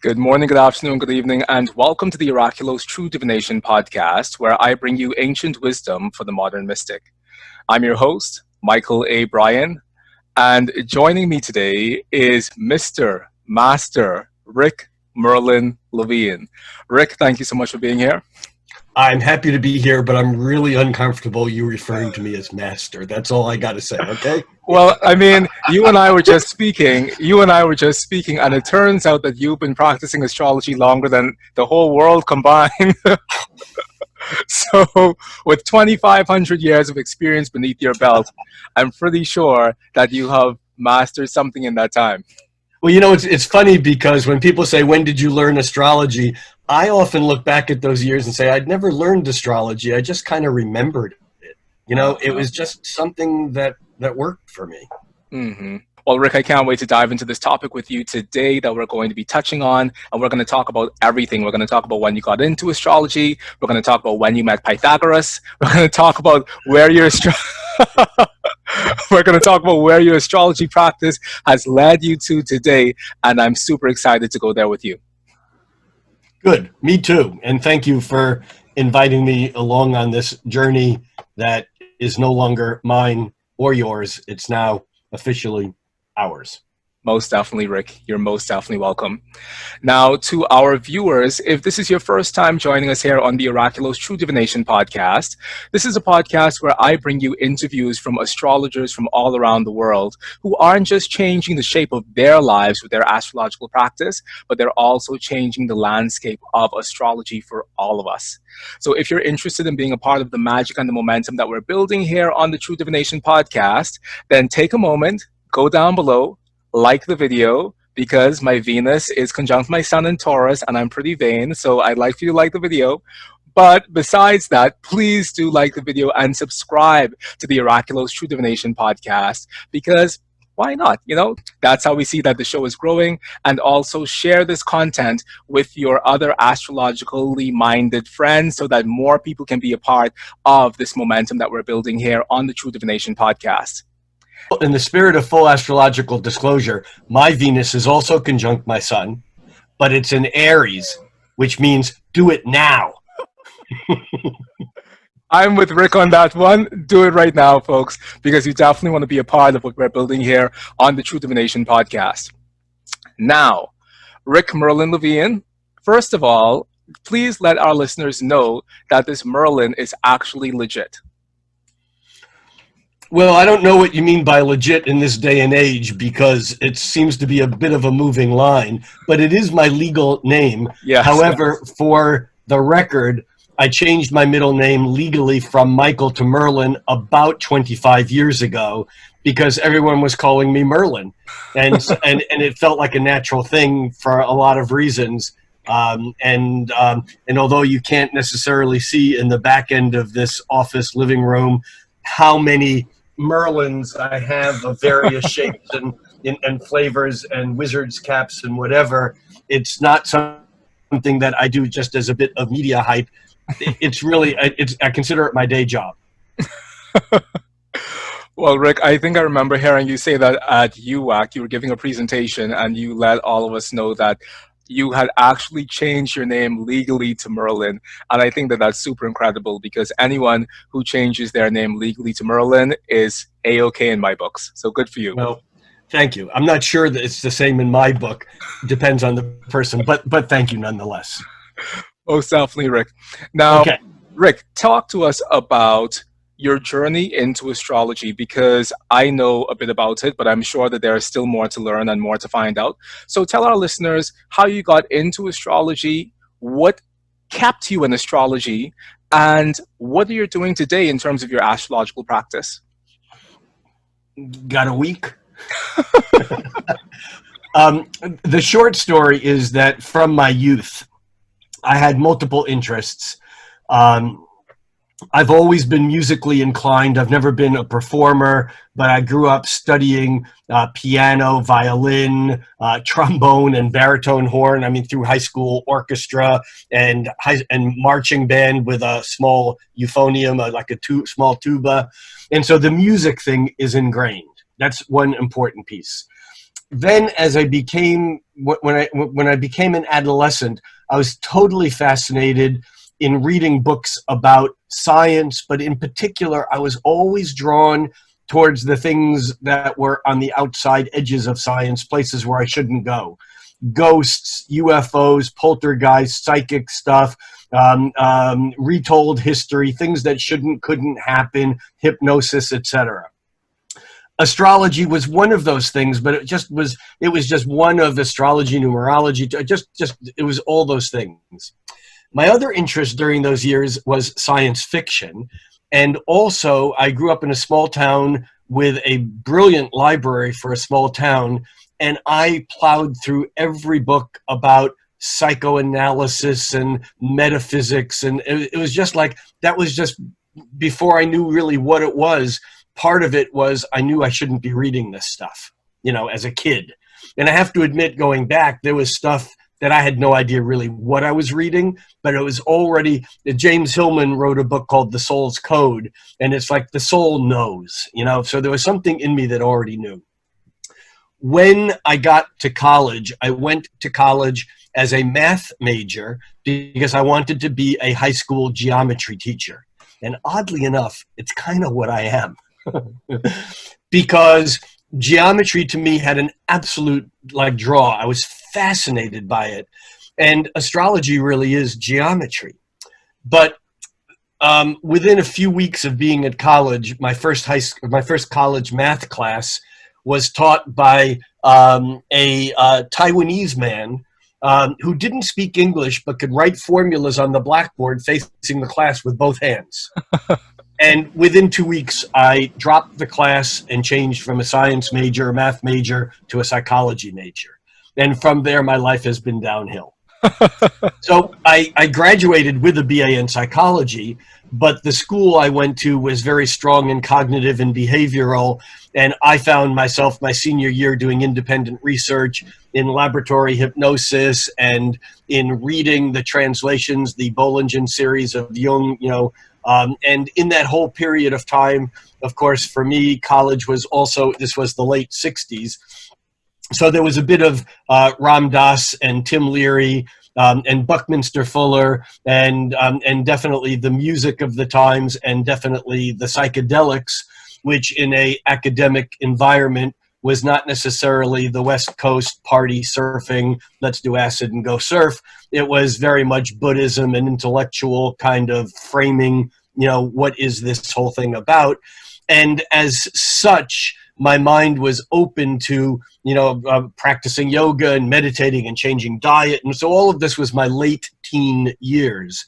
Good morning, good afternoon, good evening, and welcome to the Oraculos True Divination podcast, where I bring you ancient wisdom for the modern mystic. I'm your host, Mychal A. Bryan, and joining me today is Mr. Master Rick Merlin Levine. Rick, thank you so much for being here. I'm happy to be here, but I'm really uncomfortable you referring to me as master. That's all I got to say, okay? Well, I mean, you and I were just speaking, and it turns out that you've been practicing astrology longer than the whole world combined. So, with 2,500 years of experience beneath your belt, I'm pretty sure that you have mastered something in that time. Well, you know, it's funny because when people say, when did you learn astrology? I often look back at those years and say, I'd never learned astrology. I just kind of remembered it. You know, it was just something that worked for me. Mm-hmm. Well, Rick, I can't wait to dive into this topic with you today that we're going to be touching on, and we're going to talk about everything. We're going to talk about when you got into astrology. We're going to talk about when you met Pythagoras. We're going to talk about where your we're going to talk about where your astrology practice has led you to today, and I'm super excited to go there with you. Good. Me too. And thank you for inviting me along on this journey that is no longer mine or yours. It's now officially ours. Most definitely, Rick. You're most definitely welcome. Now, to our viewers, if this is your first time joining us here on the Oraculos True Divination podcast, this is a podcast where I bring you interviews from astrologers from all around the world who aren't just changing the shape of their lives with their astrological practice, but they're also changing the landscape of astrology for all of us. So if you're interested in being a part of the magic and the momentum that we're building here on the True Divination podcast, then take a moment, go down below, like the video, because my Venus is conjunct my Sun in Taurus and I'm pretty vain, so I'd like for you to like the video. But besides that, please do like the video and subscribe to the Oraculos True Divination podcast, because why not? You know, that's how we see that the show is growing. And also share this content with your other astrologically minded friends so that more people can be a part of this momentum that we're building here on the True Divination podcast. In the spirit of full astrological disclosure, my Venus is also conjunct my Sun, but it's in Aries, which means do it now. I'm with Rick on that one. Do it right now, folks, because you definitely want to be a part of what we're building here on the True Divination podcast. Now, Rick Merlin Levine, first of all, please let our listeners know that this Merlin is actually legit. Well, I don't know what you mean by legit in this day and age because it seems to be a bit of a moving line, but it is my legal name. Yes, However, for the record, I changed my middle name legally from Mychal to Merlin about 25 years ago because everyone was calling me Merlin. And it felt like a natural thing for a lot of reasons. And although you can't necessarily see in the back end of this office living room how many Merlins I have of various shapes and flavors and wizards caps and whatever, it's not something that I do just as a bit of media hype. It's really, I consider it my day job. Well, Rick, I think I remember hearing you say that at UWAC, you were giving a presentation and you let all of us know that you had actually changed your name legally to Merlin. And I think that that's super incredible because anyone who changes their name legally to Merlin is A-okay in my books. So good for you. Well, thank you. I'm not sure that it's the same in my book. Depends on the person, but thank you nonetheless. Most definitely, Rick. Now, okay. Rick, talk to us about your journey into astrology, because I know a bit about it, but I'm sure that there is still more to learn and more to find out. So tell our listeners how you got into astrology, what kept you in astrology, and what you're doing today in terms of your astrological practice. Got a week? The short story is that from my youth, I had multiple interests. I've always been musically inclined. I've never been a performer, but I grew up studying piano, violin, trombone, and baritone horn. I mean, through high school orchestra and marching band with a small euphonium, like a small tuba. And so the music thing is ingrained. That's one important piece. then as I became, when I became an adolescent, I was totally fascinated in reading books about science, but in particular, I was always drawn towards the things that were on the outside edges of science, places where I shouldn't go. Ghosts, UFOs, poltergeists, psychic stuff, retold history, things that couldn't happen, hypnosis, etc. Astrology was one of those things, but it was just one of astrology, numerology, it was all those things. My other interest during those years was science fiction. And also, I grew up in a small town with a brilliant library for a small town. And I plowed through every book about psychoanalysis and metaphysics. And it was just like, that was just before I knew really what it was. Part of it was I knew I shouldn't be reading this stuff, as a kid. And I have to admit, going back, there was stuff that I had no idea really what I was reading, but it was already, James Hillman wrote a book called The Soul's Code, and it's like the soul knows, so there was something in me that already knew. When I got to college, I went to college as a math major because I wanted to be a high school geometry teacher. And oddly enough, it's kind of what I am. Because geometry to me had an absolute draw. I was fascinated by it. And astrology really is geometry. But within a few weeks of being at college, my first college math class was taught by a Taiwanese man who didn't speak English but could write formulas on the blackboard facing the class with both hands. And within 2 weeks, I dropped the class and changed from a science major, a math major, to a psychology major. And from there, my life has been downhill. So I graduated with a BA in psychology, but the school I went to was very strong in cognitive and behavioral. And I found myself my senior year doing independent research in laboratory hypnosis and in reading the translations, the Bollingen series of Jung, and in that whole period of time, of course, for me, college was also, this was the late 60s. So there was a bit of Ram Dass and Tim Leary and Buckminster Fuller and definitely the music of the times and definitely the psychedelics, which in a academic environment was not necessarily the West Coast party surfing, let's do acid and go surf. It was very much Buddhism and intellectual kind of framing, what is this whole thing about? And as such, my mind was open to, practicing yoga and meditating and changing diet. And so all of this was my late teen years.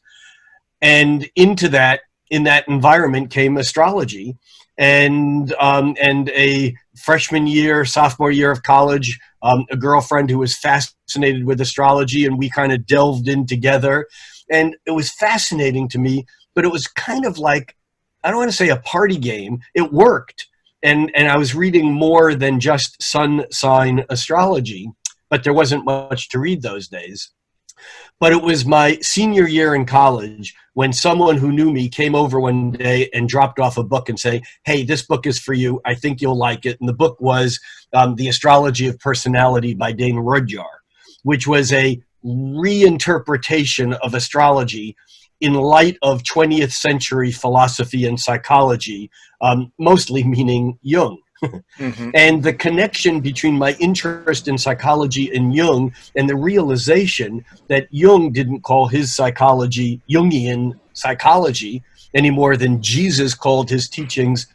And in that environment came astrology. And a freshman year, sophomore year of college, a girlfriend who was fascinated with astrology, and we kind of delved in together. And it was fascinating to me, but it was kind of like, I don't want to say a party game. It worked. And I was reading more than just sun sign astrology, but there wasn't much to read those days. But it was my senior year in college when someone who knew me came over one day and dropped off a book and say, hey, this book is for you. I think you'll like it. And the book was The Astrology of Personality by Dane Rudhyar, which was a reinterpretation of astrology in light of 20th century philosophy and psychology, mostly meaning Jung. Mm-hmm. And the connection between my interest in psychology and Jung and the realization that Jung didn't call his psychology Jungian psychology any more than Jesus called his teachings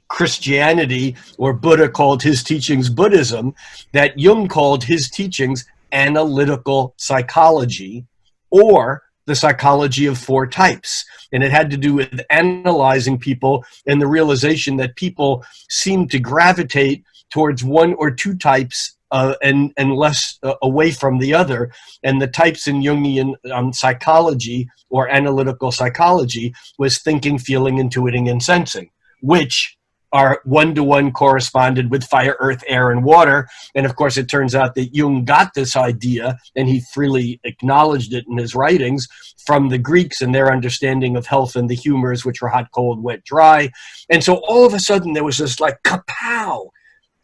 Christianity or Buddha called his teachings Buddhism, that Jung called his teachings analytical psychology, or the psychology of four types. And it had to do with analyzing people and the realization that people seem to gravitate towards one or two types and less away from the other. And the types in Jungian psychology or analytical psychology was thinking, feeling, intuiting, and sensing, which are one-to-one corresponded with fire, earth, air, and water. And of course, it turns out that Jung got this idea, and he freely acknowledged it in his writings, from the Greeks and their understanding of health and the humors, which were hot, cold, wet, dry. And so all of a sudden, there was this like kapow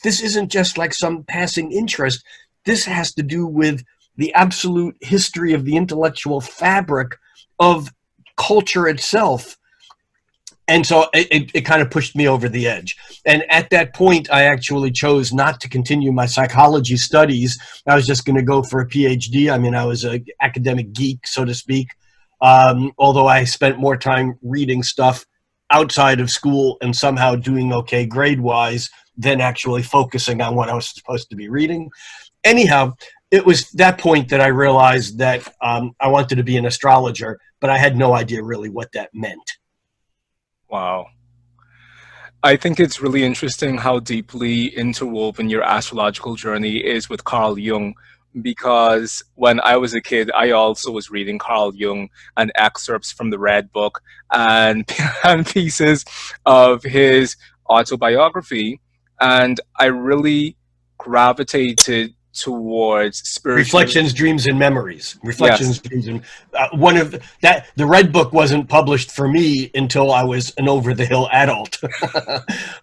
this isn't just like some passing interest. This has to do with the absolute history of the intellectual fabric of culture itself. And so it kind of pushed me over the edge. And at that point, I actually chose not to continue my psychology studies. I was just going to go for a PhD. I mean, I was an academic geek, so to speak, although I spent more time reading stuff outside of school and somehow doing okay grade-wise than actually focusing on what I was supposed to be reading. Anyhow, it was that point that I realized that I wanted to be an astrologer, but I had no idea really what that meant. Wow. I think it's really interesting how deeply interwoven your astrological journey is with Carl Jung, because when I was a kid, I also was reading Carl Jung and excerpts from the Red Book and, and pieces of his autobiography, and I really gravitated towards spiritual Reflections, Dreams, and Memories. Yes. Dreams, and one of that. The Red Book wasn't published for me until I was an over-the-hill adult,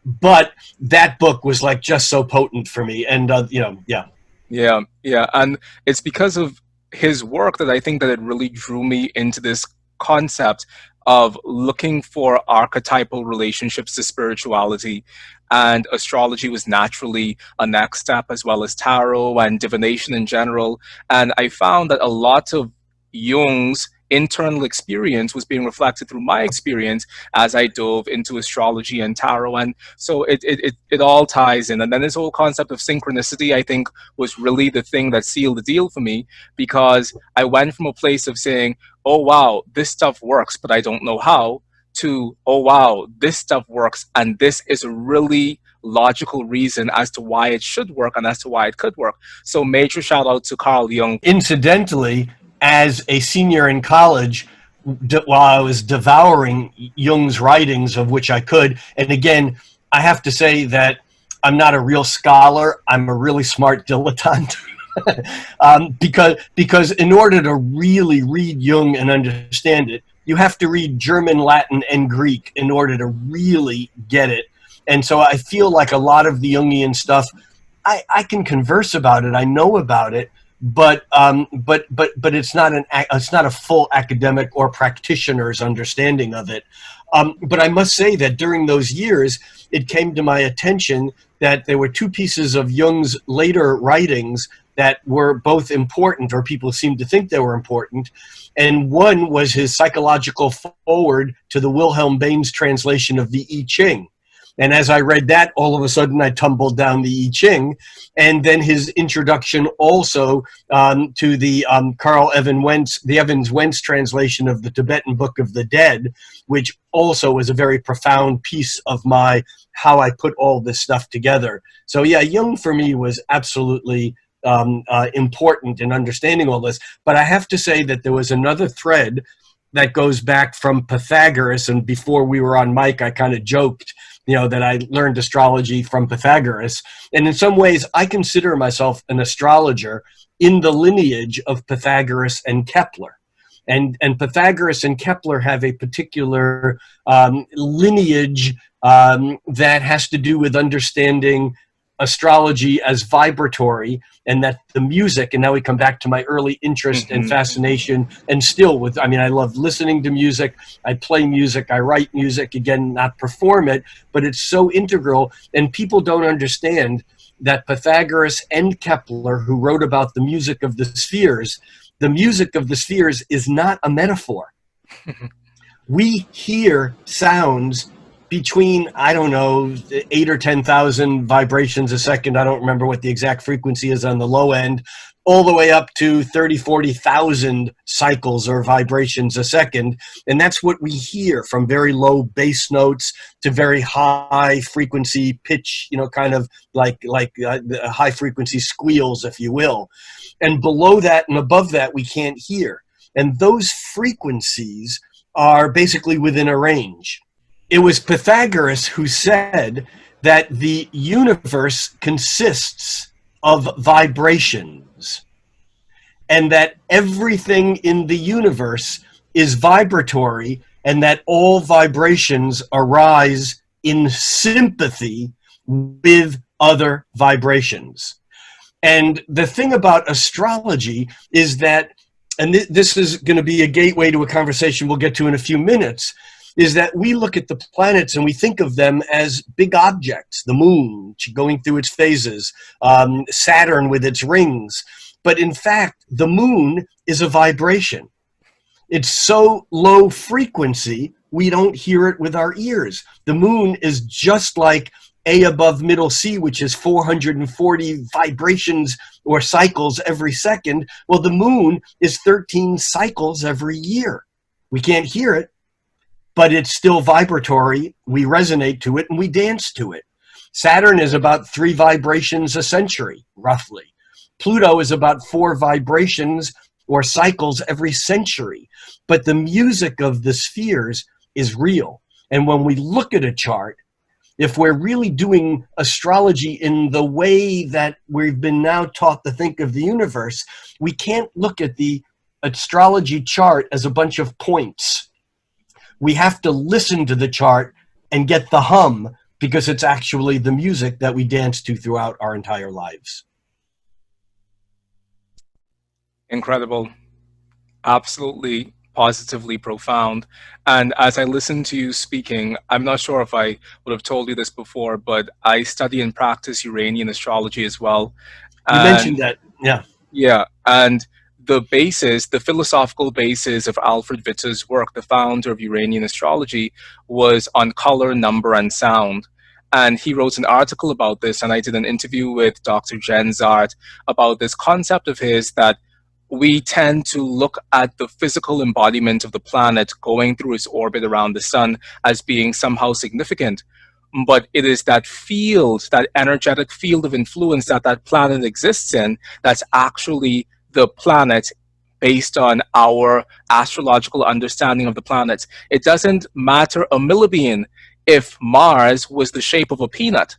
but that book was like just so potent for me. And yeah. Yeah, and it's because of his work that I think that it really drew me into this concept of looking for archetypal relationships to spirituality. And astrology was naturally a next step, as well as tarot and divination in general. And I found that a lot of Jung's internal experience was being reflected through my experience as I dove into astrology and tarot. And so it all ties in. And then this whole concept of synchronicity, I think, was really the thing that sealed the deal for me, because I went from a place of saying, oh, wow, this stuff works, but I don't know how, to, oh, wow, this stuff works, and this is a really logical reason as to why it should work and as to why it could work. So major shout out to Carl Jung. Incidentally, as a senior in college, while I was devouring Jung's writings, of which I could, and again, I have to say that I'm not a real scholar. I'm a really smart dilettante. Because in order to really read Jung and understand it, you have to read German, Latin, and Greek in order to really get it. And so I feel like a lot of the Jungian stuff, I can converse about it, I know about it, but it's not a full academic or practitioner's understanding of it. But I must say that during those years, it came to my attention that there were two pieces of Jung's later writings that were both important, or people seemed to think they were important. And one was his psychological foreword to the Wilhelm Baines translation of the I Ching. And as I read that, all of a sudden I tumbled down the I Ching. And then his introduction also to the Evans Wentz translation of the Tibetan Book of the Dead, which also was a very profound piece of how I put all this stuff together. So yeah, Jung for me was absolutely important in understanding all this. But I have to say that there was another thread that goes back from Pythagoras, and before we were on mic, I kind of joked, that I learned astrology from Pythagoras. And in some ways, I consider myself an astrologer in the lineage of Pythagoras and Kepler. And Pythagoras and Kepler have a particular lineage that has to do with understanding astrology as vibratory, and that the music, and now we come back to my early interest and fascination, and still I love listening to music, I play music, I write music, again, not perform it, but it's so integral, and people don't understand that Pythagoras and Kepler, who wrote about the music of the spheres is not a metaphor. We hear sounds between, 8 or 10,000 vibrations a second. I don't remember what the exact frequency is on the low end, all the way up to 30, 40,000 cycles or vibrations a second. And that's what we hear, from very low bass notes to very high frequency pitch, kind of like high frequency squeals, if you will. And below that and above that, we can't hear. And those frequencies are basically within a range. It was Pythagoras who said that the universe consists of vibrations, and that everything in the universe is vibratory, and that all vibrations arise in sympathy with other vibrations. And the thing about astrology is that, and this is going to be a gateway to a conversation we'll get to in a few minutes, is that we look at the planets and we think of them as big objects, the moon going through its phases, Saturn with its rings. But in fact, the moon is a vibration. It's so low frequency, we don't hear it with our ears. The moon is just like A above middle C, which is 440 vibrations or cycles every second. Well, the moon is 13 cycles every year. We can't hear it, but it's still vibratory. We resonate to it and we dance to it. Saturn is about 3 vibrations a century, roughly. Pluto is about 4 vibrations or cycles every century. But the music of the spheres is real. And when we look at a chart, if we're really doing astrology in the way that we've been now taught to think of the universe, we can't look at the astrology chart as a bunch of points. We have to listen to the chart and get the hum, because it's actually the music that we dance to throughout our entire lives. Incredible. Absolutely, positively profound. And as I listen to you speaking, I'm not sure if I would have told you this before, but I study and practice Uranian astrology as well. You mentioned that, yeah. Yeah, and the basis, the philosophical basis of Alfred Witter's work, the founder of Uranian astrology, was on color, number, and sound. And he wrote an article about this, and I did an interview with Dr. Jen Zart about this concept of his, that we tend to look at the physical embodiment of the planet going through its orbit around the sun as being somehow significant. But it is that field, that energetic field of influence that that planet exists in, that's actually the planet based on our astrological understanding of the planets. It doesn't matter a millibean if Mars was the shape of a peanut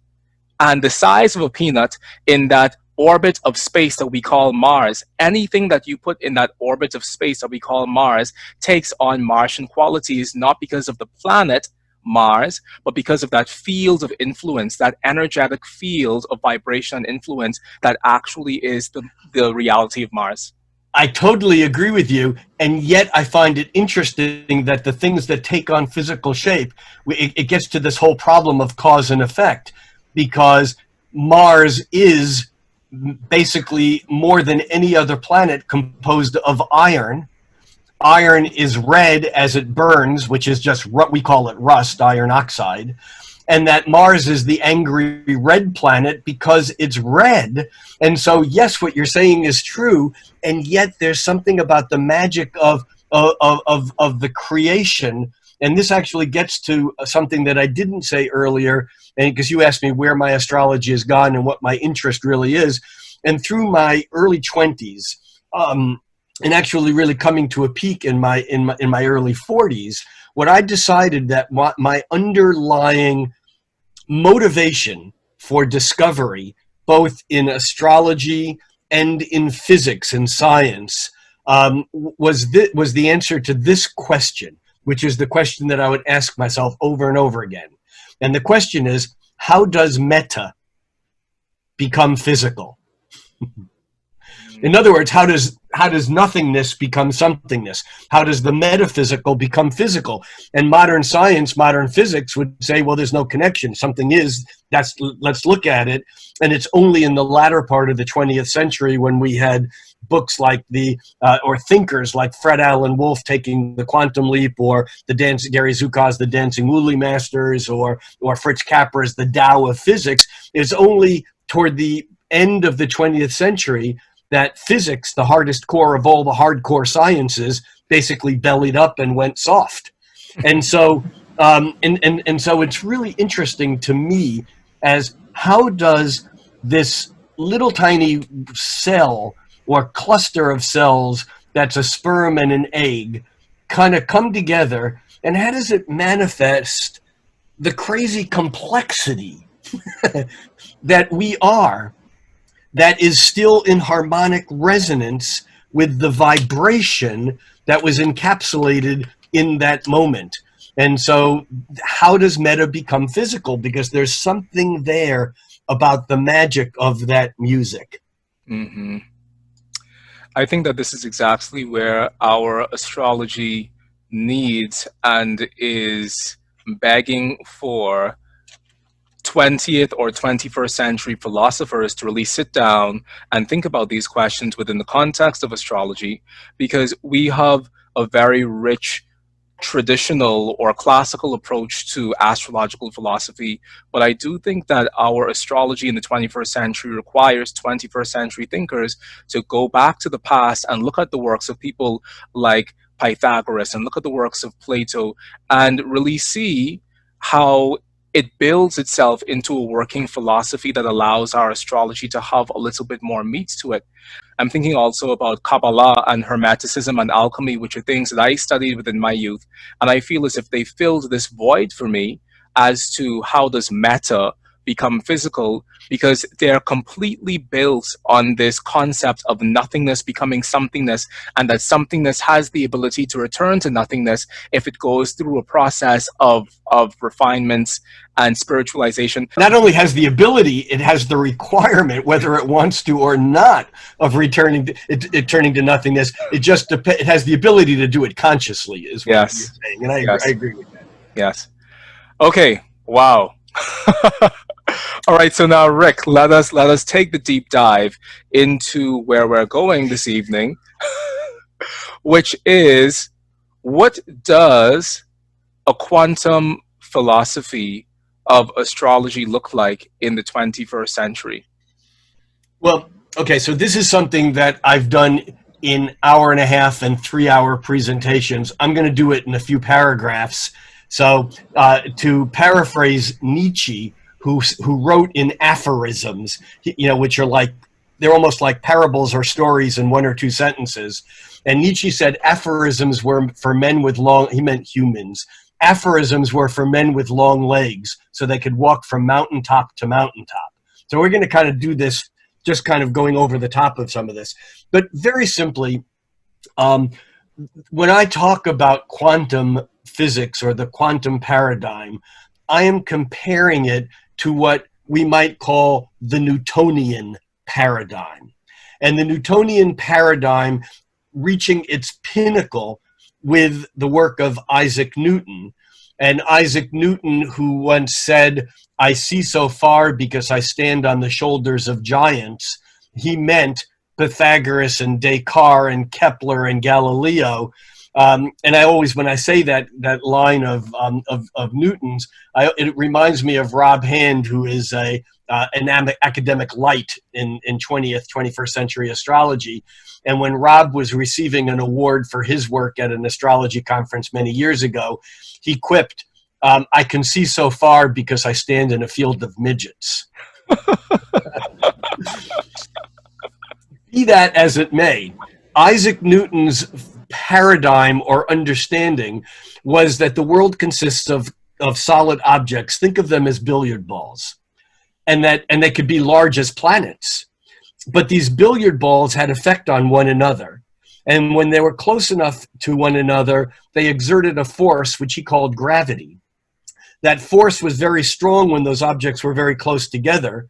and the size of a peanut in that orbit of space that we call Mars. Anything that you put in that orbit of space that we call Mars takes on Martian qualities, not because of the planet Mars, but because of that field of influence, that energetic field of vibration and influence that actually is the reality of Mars. I totally agree with you, and yet I find it interesting that the things that take on physical shape, it gets to this whole problem of cause and effect, because Mars is basically more than any other planet composed of iron. Iron is red as it burns, which is just, we call it rust, iron oxide. And that Mars is the angry red planet because it's red. And so, yes, what you're saying is true. And yet there's something about the magic of the creation. And this actually gets to something that I didn't say earlier, and because you asked me where my astrology has gone and what my interest really is. And through my early 20s, and actually really coming to a peak in my early 40s, what I decided that my underlying motivation for discovery, both in astrology and in physics and science, was the answer to this question, which is the question that I would ask myself over and over again. And the question is, how does meta become physical? In other words, how does nothingness become somethingness? How does the metaphysical become physical? And modern science, modern physics would say, well, there's no connection. Something is, let's look at it. And it's only in the latter part of the 20th century when we had books like or thinkers like Fred Alan Wolf taking the quantum leap, or Gary Zukav's The Dancing Woolly Masters, or Fritz Capra's The Tao of Physics. It's only toward the end of the 20th century that physics, the hardest core of all the hardcore sciences, basically bellied up and went soft. And so, and so it's really interesting to me as how does this little tiny cell or cluster of cells that's a sperm and an egg kind of come together, and how does it manifest the crazy complexity that we are, that is still in harmonic resonance with the vibration that was encapsulated in that moment. And so how does meta become physical? Because there's something there about the magic of that music. Hmm. I think that this is exactly where our astrology needs and is begging for 20th or 21st century philosophers to really sit down and think about these questions within the context of astrology, because we have a very rich traditional or classical approach to astrological philosophy. But I do think that our astrology in the 21st century requires 21st century thinkers to go back to the past and look at the works of people like Pythagoras and look at the works of Plato and really see how it builds itself into a working philosophy that allows our astrology to have a little bit more meat to it. I'm thinking also about Kabbalah and Hermeticism and alchemy, which are things that I studied within my youth. And I feel as if they filled this void for me as to how does matter become physical, because they're completely built on this concept of nothingness becoming somethingness, and that somethingness has the ability to return to nothingness if it goes through a process of refinements and spiritualization. Not only has the ability, it has the requirement, whether it wants to or not, of returning to, it turning to nothingness. It just it has the ability to do it consciously, is what Yes. you're saying, and I agree with that. Yes. Okay. Wow. All right. So now, Rick, let us take the deep dive into where we're going this evening, which is, what does a quantum philosophy of astrology look like in the 21st century? Well, okay, so this is something that I've done in 1.5 and 3-hour presentations. I'm going to do it in a few paragraphs. So to paraphrase Nietzsche, who wrote in aphorisms, which are like, they're almost like parables or stories in 1 or 2 sentences. And Nietzsche said aphorisms were for men with long, he meant humans. Aphorisms were for men with long legs, so they could walk from mountaintop to mountaintop. So we're going to kind of do this, just kind of going over the top of some of this. But very simply, when I talk about quantum physics or the quantum paradigm, I am comparing it to what we might call the Newtonian paradigm. And the Newtonian paradigm reaching its pinnacle with the work of Isaac Newton. And Isaac Newton, who once said, "I see so far because I stand on the shoulders of giants," he meant Pythagoras and Descartes and Kepler and Galileo. And I always, when I say that line of Newton's, it reminds me of Rob Hand, who is an academic light in 21st century astrology. And when Rob was receiving an award for his work at an astrology conference many years ago, he quipped, "I can see so far because I stand in a field of midgets." Be that as it may, Isaac Newton's paradigm or understanding was that the world consists of solid objects. Think of them as billiard balls, and they could be large as planets. But these billiard balls had effect on one another. And when they were close enough to one another, they exerted a force which he called gravity. That force was very strong when those objects were very close together,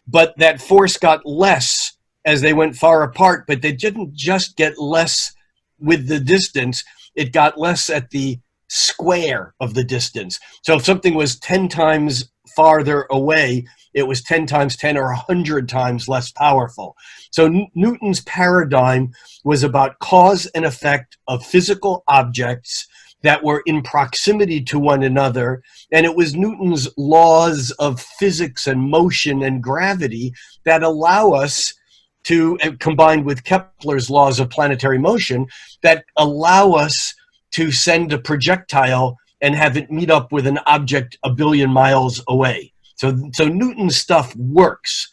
but that force got less as they went far apart. But they didn't just get less with the distance, it got less at the square of the distance. So if something was 10 times farther away, it was 10 times 10 or 100 times less powerful. So Newton's paradigm was about cause and effect of physical objects that were in proximity to one another. And it was Newton's laws of physics and motion and gravity that allow us to, combined with Kepler's laws of planetary motion, that allow us to send a projectile and have it meet up with an object 1 billion miles away. So Newton's stuff works,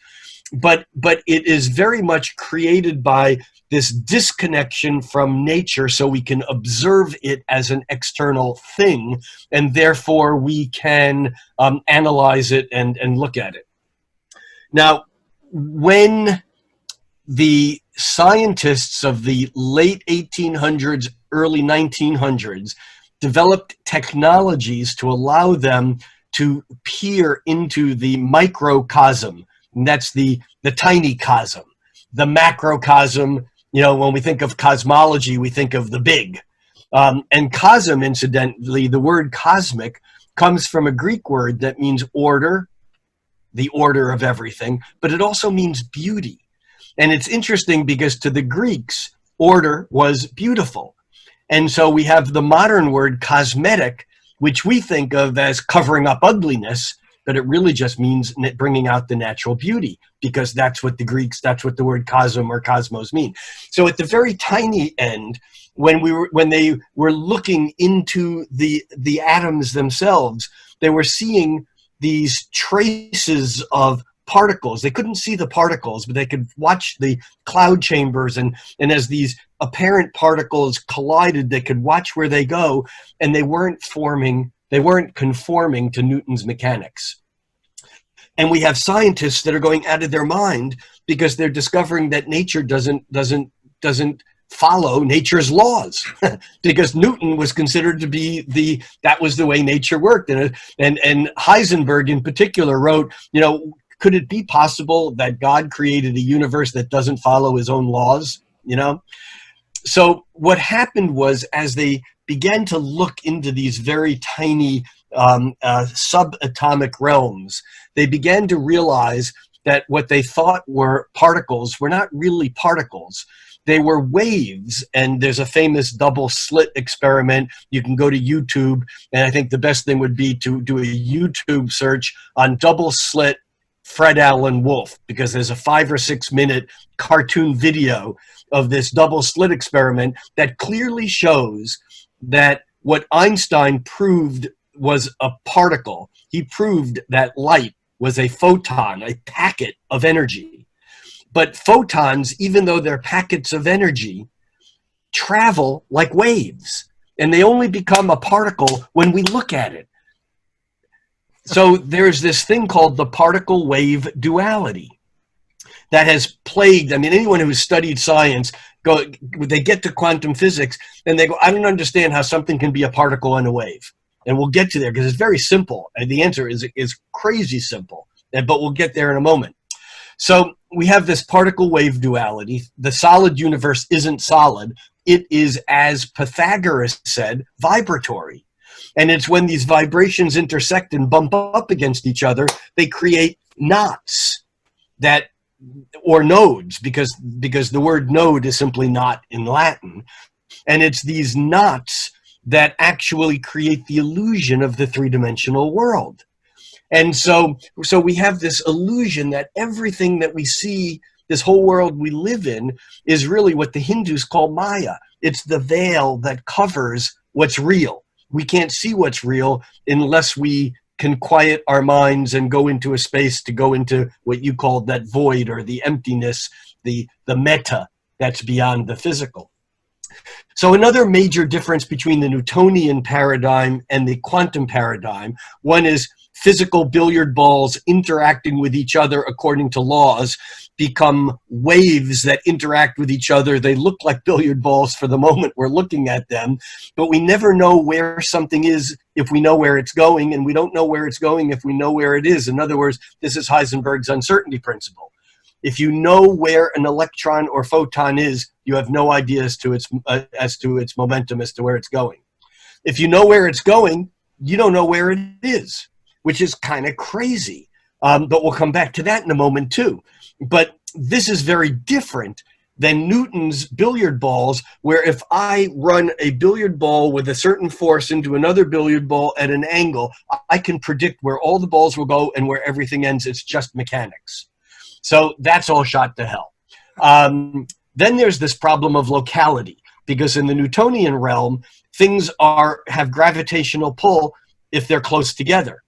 but it is very much created by this disconnection from nature, so we can observe it as an external thing, and therefore we can analyze it and look at it. Now, when the scientists of the late 1800s, early 1900s developed technologies to allow them to peer into the microcosm, And that's the tiny cosm. The macrocosm, when we think of cosmology, we think of the big. And cosm, incidentally, the word cosmic comes from a Greek word that means order, the order of everything, but it also means beauty. And it's interesting because to the Greeks, order was beautiful. And so we have the modern word cosmetic, which we think of as covering up ugliness, but it really just means bringing out the natural beauty, because that's what the word cosm or cosmos mean. So at the very tiny end, when they were looking into the atoms themselves, they were seeing these traces of particles. They couldn't see the particles, but they could watch the cloud chambers, and as these apparent particles collided, they could watch where they go, and they weren't conforming to Newton's mechanics. And we have scientists that are going out of their mind because they're discovering that nature doesn't follow nature's laws, because Newton was considered to be that was the way nature worked. And Heisenberg in particular wrote, could it be possible that God created a universe that doesn't follow his own laws? So what happened was, as they began to look into these very tiny subatomic realms, they began to realize that what they thought were particles were not really particles. They were waves. And there's a famous double slit experiment. You can go to YouTube, and I think the best thing would be to do a YouTube search on double slit Fred Allen Wolf, because there's a 5 or 6 minute cartoon video of this double slit experiment that clearly shows that what Einstein proved was a particle. He proved that light was a photon, a packet of energy. But photons, even though they're packets of energy, travel like waves, and they only become a particle when we look at it. So there's this thing called the particle-wave duality that has plagued, anyone who's studied science, they get to quantum physics and they go, I don't understand how something can be a particle and a wave. And we'll get to there because it's very simple. And the answer is crazy simple, but we'll get there in a moment. So we have this particle-wave duality. The solid universe isn't solid. It is, as Pythagoras said, vibratory. And it's when these vibrations intersect and bump up against each other, they create knots or nodes, because the word node is simply knot in Latin. And it's these knots that actually create the illusion of the three-dimensional world. And so we have this illusion that everything that we see, this whole world we live in, is really what the Hindus call Maya. It's the veil that covers what's real. We can't see what's real unless we can quiet our minds and go into a space to go into what you called that void, or the emptiness, the meta that's beyond the physical. So another major difference between the Newtonian paradigm and the quantum paradigm, one is physical billiard balls interacting with each other according to laws become waves that interact with each other. They look like billiard balls for the moment we're looking at them, but we never know where something is if we know where it's going, and we don't know where it's going if we know where it is. In other words, this is Heisenberg's uncertainty principle. If you know where an electron or photon is, you have no idea as to its momentum, as to where it's going. If you know where it's going, you don't know where it is, which is kind of crazy. But we'll come back to that in a moment too. But this is very different than Newton's billiard balls, where if I run a billiard ball with a certain force into another billiard ball at an angle, I can predict where all the balls will go and where everything ends. It's just mechanics. So that's all shot to hell. Then there's this problem of locality, because in the Newtonian realm, things have gravitational pull if they're close together.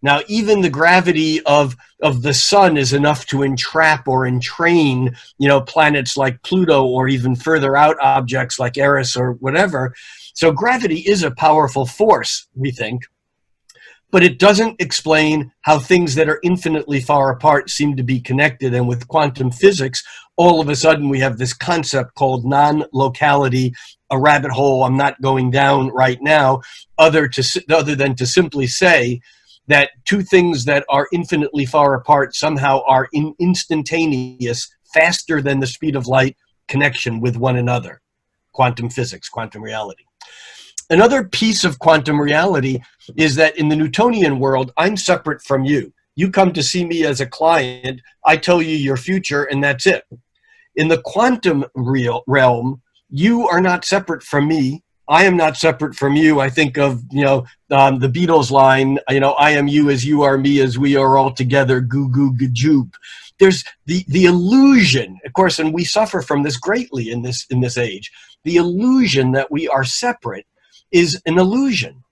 Now, even the gravity of the sun is enough to entrap or entrain, planets like Pluto, or even further out objects like Eris or whatever. So gravity is a powerful force, we think, but it doesn't explain how things that are infinitely far apart seem to be connected. And with quantum physics, all of a sudden we have this concept called non-locality, a rabbit hole I'm not going down right now, other than to simply say that two things that are infinitely far apart somehow are instantaneous, faster than the speed of light connection with one another. Quantum physics, quantum reality. Another piece of quantum reality is that in the Newtonian world, I'm separate from you. You come to see me as a client, I tell you your future, and that's it. In the quantum realm, you are not separate from me. I am not separate from you. I think of, the Beatles line, I am you as you are me, as we are all together, goo goo gajoop. There's the illusion, of course, and we suffer from this greatly in this age. The illusion that we are separate is an illusion.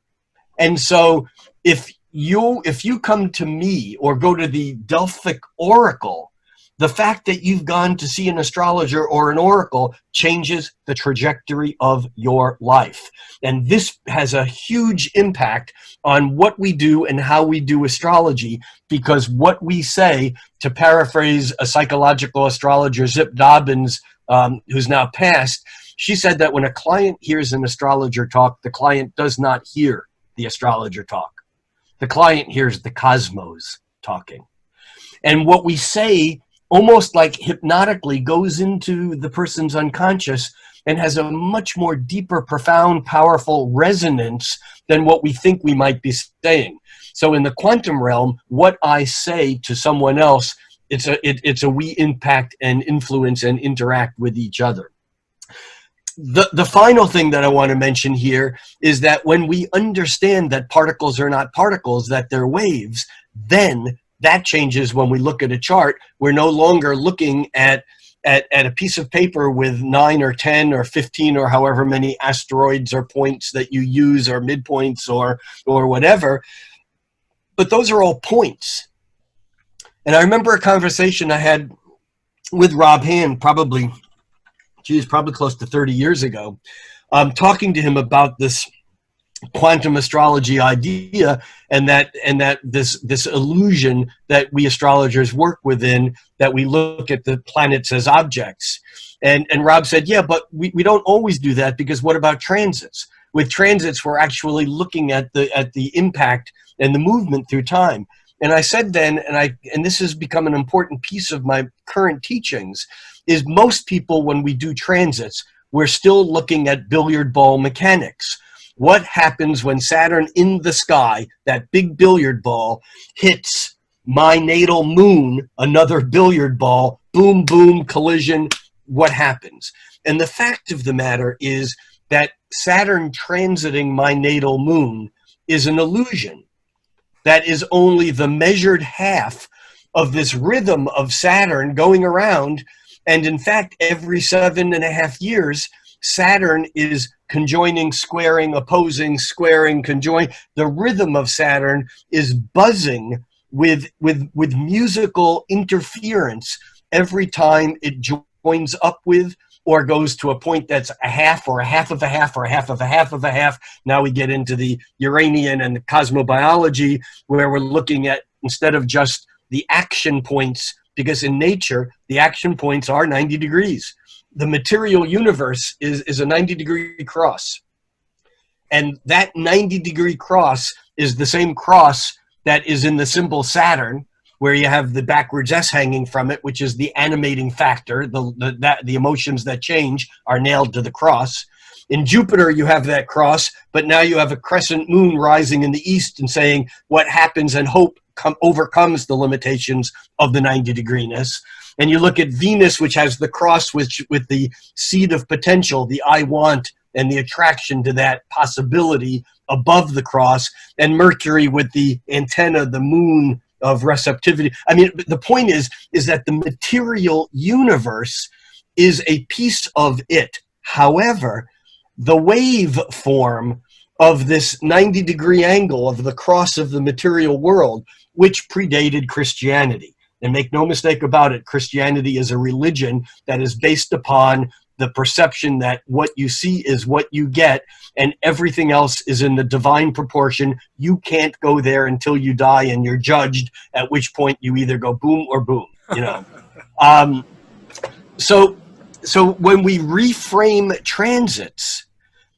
And so if you come to me or go to the Delphic Oracle, the fact that you've gone to see an astrologer or an oracle changes the trajectory of your life. And this has a huge impact on what we do and how we do astrology, because what we say, to paraphrase a psychological astrologer, Zip Dobbins, who's now passed, she said that when a client hears an astrologer talk, the client does not hear the astrologer talk. The client hears the cosmos talking. And what we say almost like hypnotically goes into the person's unconscious and has a much more deeper, profound, powerful resonance than what we think we might be saying. So in the quantum realm, what I say to someone else, it's a we impact and influence and interact with each other. The final thing that I want to mention here is that when we understand that particles are not particles, that they're waves, then that changes when we look at a chart. We're no longer looking at a piece of paper with 9 or 10 or 15 or however many asteroids or points that you use, or midpoints or whatever. But those are all points. And I remember a conversation I had with Rob Hand probably close to 30 years ago, talking to him about this quantum astrology idea, and that this illusion that we astrologers work within, that we look at the planets as objects. And Rob said, yeah, but we don't always do that, because what about transits? With transits, we're actually looking at the impact and the movement through time. And I said then, and this has become an important piece of my current teachings, is most people, when we do transits, we're still looking at billiard ball mechanics. What happens when Saturn in the sky, that big billiard ball, hits my natal moon, another billiard ball, boom, boom, collision, what happens? And the fact of the matter is that Saturn transiting my natal moon is an illusion. That is only the measured half of this rhythm of Saturn going around. And in fact, every 7.5 years, Saturn is conjoining, squaring, opposing, squaring, conjoining. The rhythm of Saturn is buzzing with musical interference every time it joins up with or goes to a point that's a half or a half of a half or a half of a half of a half. Now we get into the Uranian and the cosmobiology, where we're looking at, instead of just the action points, because in nature, the action points are 90 degrees. The material universe is a 90-degree cross. And that 90-degree cross is the same cross that is in the symbol Saturn, where you have the backwards S hanging from it, which is the animating factor. The emotions that change are nailed to the cross. In Jupiter, you have that cross, but now you have a crescent moon rising in the east and saying what happens, and hope overcomes the limitations of the 90-degreeness. And you look at Venus, which has the cross with the seed of potential, the I want, and the attraction to that possibility above the cross, and Mercury with the antenna, the moon of receptivity. I mean, the point is that the material universe is a piece of it. However, the wave form of this 90-degree angle of the cross of the material world, which predated Christianity. And make no mistake about it, Christianity is a religion that is based upon the perception that what you see is what you get, and everything else is in the divine proportion. You can't go there until you die, and you're judged, at which point you either go boom or boom, you know. So when we reframe transits,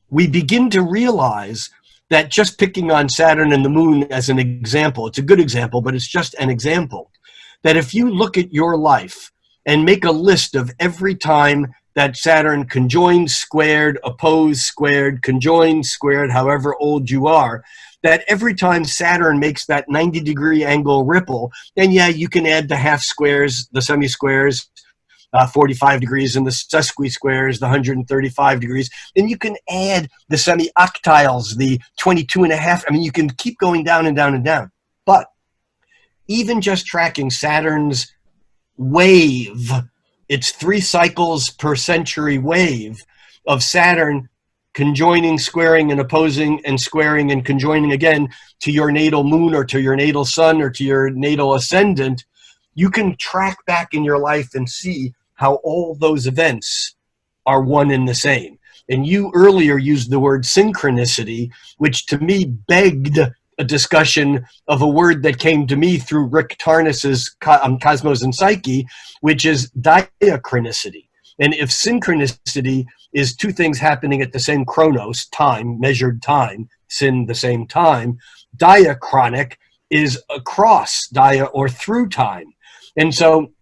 we begin to realize that just picking on Saturn and the moon as an example, it's a good example, but it's just an example, that if you look at your life and make a list of every time that Saturn conjoined, squared, opposed, squared, conjoined, squared, however old you are, that every time Saturn makes that 90-degree angle ripple, then yeah, you can add the half squares, the semi-squares, 45 degrees, and the sesqui-squares, the 135 degrees. Then you can add the semi-octiles, the 22 and a half. I mean, you can keep going down and down and down. But even just tracking Saturn's wave, it's 3 cycles per century wave of Saturn conjoining, squaring, and opposing, and squaring and conjoining again to your natal moon or to your natal sun or to your natal ascendant, you can track back in your life and see how all those events are one and the same. And you earlier used the word synchronicity, which to me begged a discussion of a word that came to me through Rick Tarnas's Cosmos and Psyche, which is diachronicity. And if synchronicity is 2 things happening at the same chronos, time, measured time, syn the same time, diachronic is across, dia or through time. And so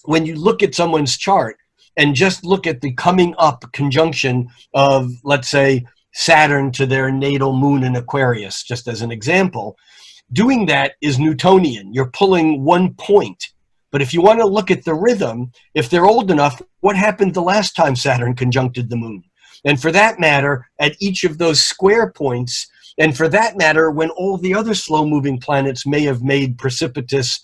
when you look at someone's chart and just look at the coming up conjunction of, let's say, Saturn to their natal moon in Aquarius, just as an example, doing that is Newtonian. You're pulling 1 point. But if you want to look at the rhythm, if they're old enough, what happened the last time Saturn conjuncted the moon? And for that matter, at each of those square points, and for that matter, when all the other slow-moving planets may have made precipitous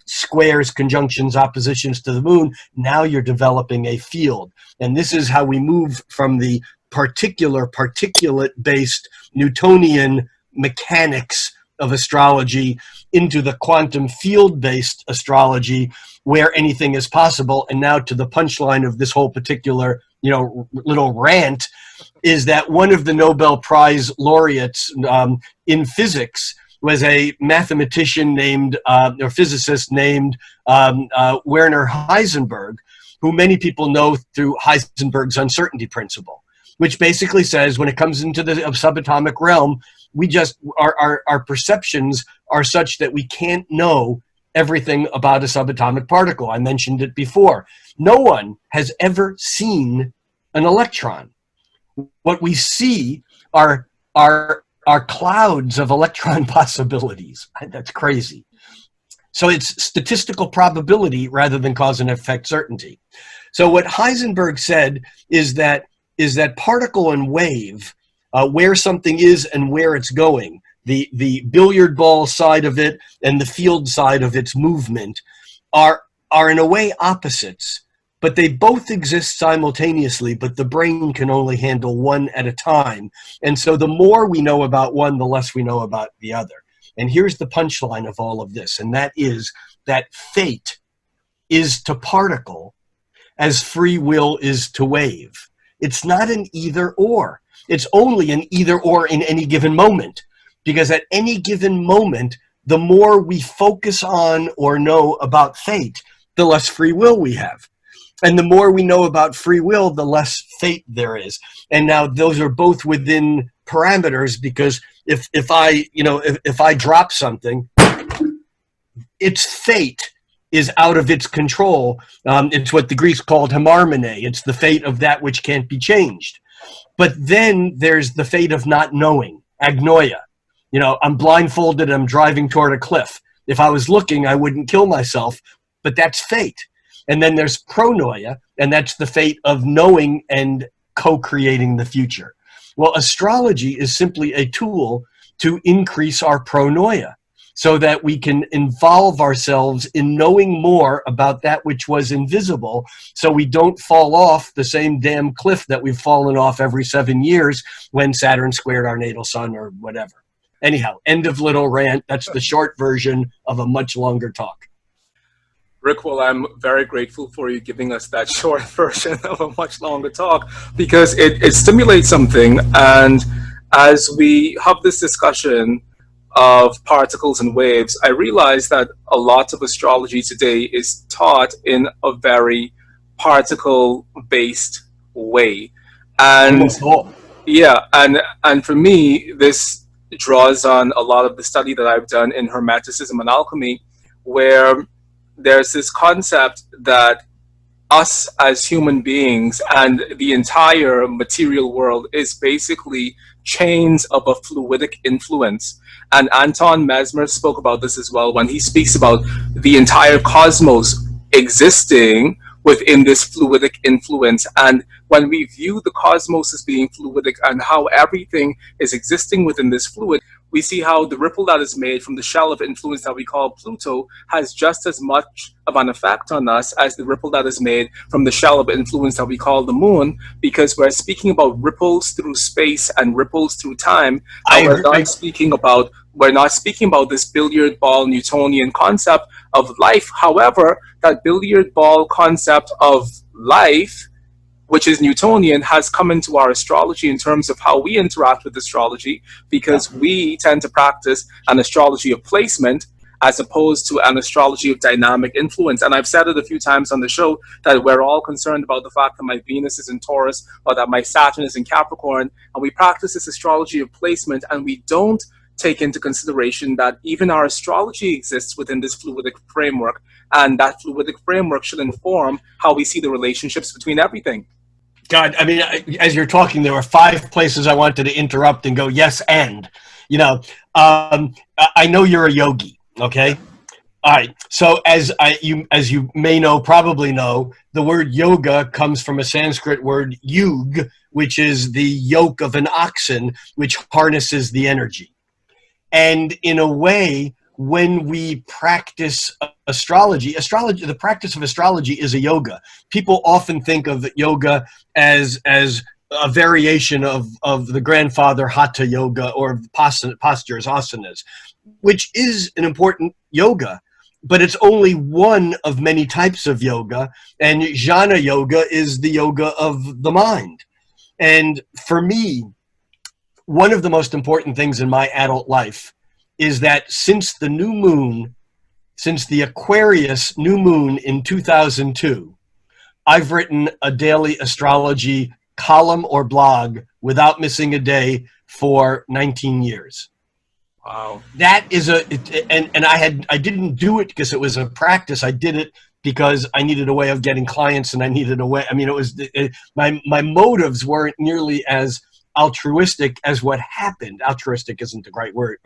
squares, conjunctions, oppositions to the moon, now you're developing a field. And this is how we move from the particulate-based Newtonian mechanics of astrology into the quantum field-based astrology where anything is possible. And now to the punchline of this whole particular, little rant is that one of the Nobel Prize laureates in physics was a mathematician named, or physicist named Werner Heisenberg, who many people know through Heisenberg's uncertainty principle, which basically says when it comes into the subatomic realm, we just, our perceptions are such that we can't know everything about a subatomic particle. I mentioned it before. No one has ever seen an electron. What we see are clouds of electron possibilities. That's crazy. So it's statistical probability rather than cause and effect certainty. So what Heisenberg said is that particle and wave, where something is and where it's going, the billiard ball side of it and the field side of its movement are in a way opposites, but they both exist simultaneously, but the brain can only handle one at a time. And so the more we know about one, the less we know about the other. And here's the punchline of all of this, and that is that fate is to particle as free will is to wave. It's not an either or. It's only an either or in any given moment, because at any given moment, the more we focus on or know about fate, the less free will we have. And the more we know about free will, the less fate there is. And now those are both within parameters, because if I drop something, its fate is out of its control. It's what the Greeks called hemarmene. It's the fate of that which can't be changed. But then there's the fate of not knowing, agnoia. I'm blindfolded, I'm driving toward a cliff. If I was looking, I wouldn't kill myself, but that's fate. And then there's pronoia, and that's the fate of knowing and co-creating the future. Well, astrology is simply a tool to increase our pronoia so that we can involve ourselves in knowing more about that which was invisible, so we don't fall off the same damn cliff that we've fallen off every 7 years when Saturn squared our natal sun or whatever. Anyhow, end of little rant. That's the short version of a much longer talk. Rick, well, I'm very grateful for you giving us that short version of a much longer talk, because it stimulates something. And as we have this discussion of particles and waves, I realize that a lot of astrology today is taught in a very particle-based way. And Yeah, and for me, this draws on a lot of the study that I've done in Hermeticism and alchemy, where there's this concept that us as human beings and the entire material world is basically chains of a fluidic influence. And Anton Mesmer spoke about this as well when he speaks about the entire cosmos existing within this fluidic influence. And when we view the cosmos as being fluidic and how everything is existing within this fluid, we see how the ripple that is made from the shell of influence that we call Pluto has just as much of an effect on us as the ripple that is made from the shell of influence that we call the moon, because we're speaking about ripples through space and ripples through time, I and agree. we're not speaking about this billiard ball Newtonian concept of life. However, that billiard ball concept of life, which is Newtonian, has come into our astrology in terms of how we interact with astrology, Yeah. because we tend to practice an astrology of placement as opposed to an astrology of dynamic influence. And I've said it a few times on the show that we're all concerned about the fact that my Venus is in Taurus or that my Saturn is in Capricorn, and we practice this astrology of placement, and we don't take into consideration that even our astrology exists within this fluidic framework, and that fluidic framework should inform how we see the relationships between everything. God, I mean, as you're talking, there were 5 places I wanted to interrupt and go, yes, and, you know, I know you're a yogi, okay? All right. So as you may know, probably know, the word yoga comes from a Sanskrit word yug, which is the yoke of an oxen, which harnesses the energy. And in a way, when we practice astrology, the practice of astrology is a yoga. People often think of yoga as a variation of the grandfather hatha yoga or postures, asanas, which is an important yoga, but it's only one of many types of yoga. And jnana yoga is the yoga of the mind. And for me, one of the most important things in my adult life is that since the new moon, since the Aquarius new moon in 2002, I've written a daily astrology column or blog without missing a day for 19 years. Wow. That is and I didn't do it because it was a practice. I did it because I needed a way of getting clients, and I needed a way. I mean, my motives weren't nearly as altruistic as what happened. Altruistic isn't the right word,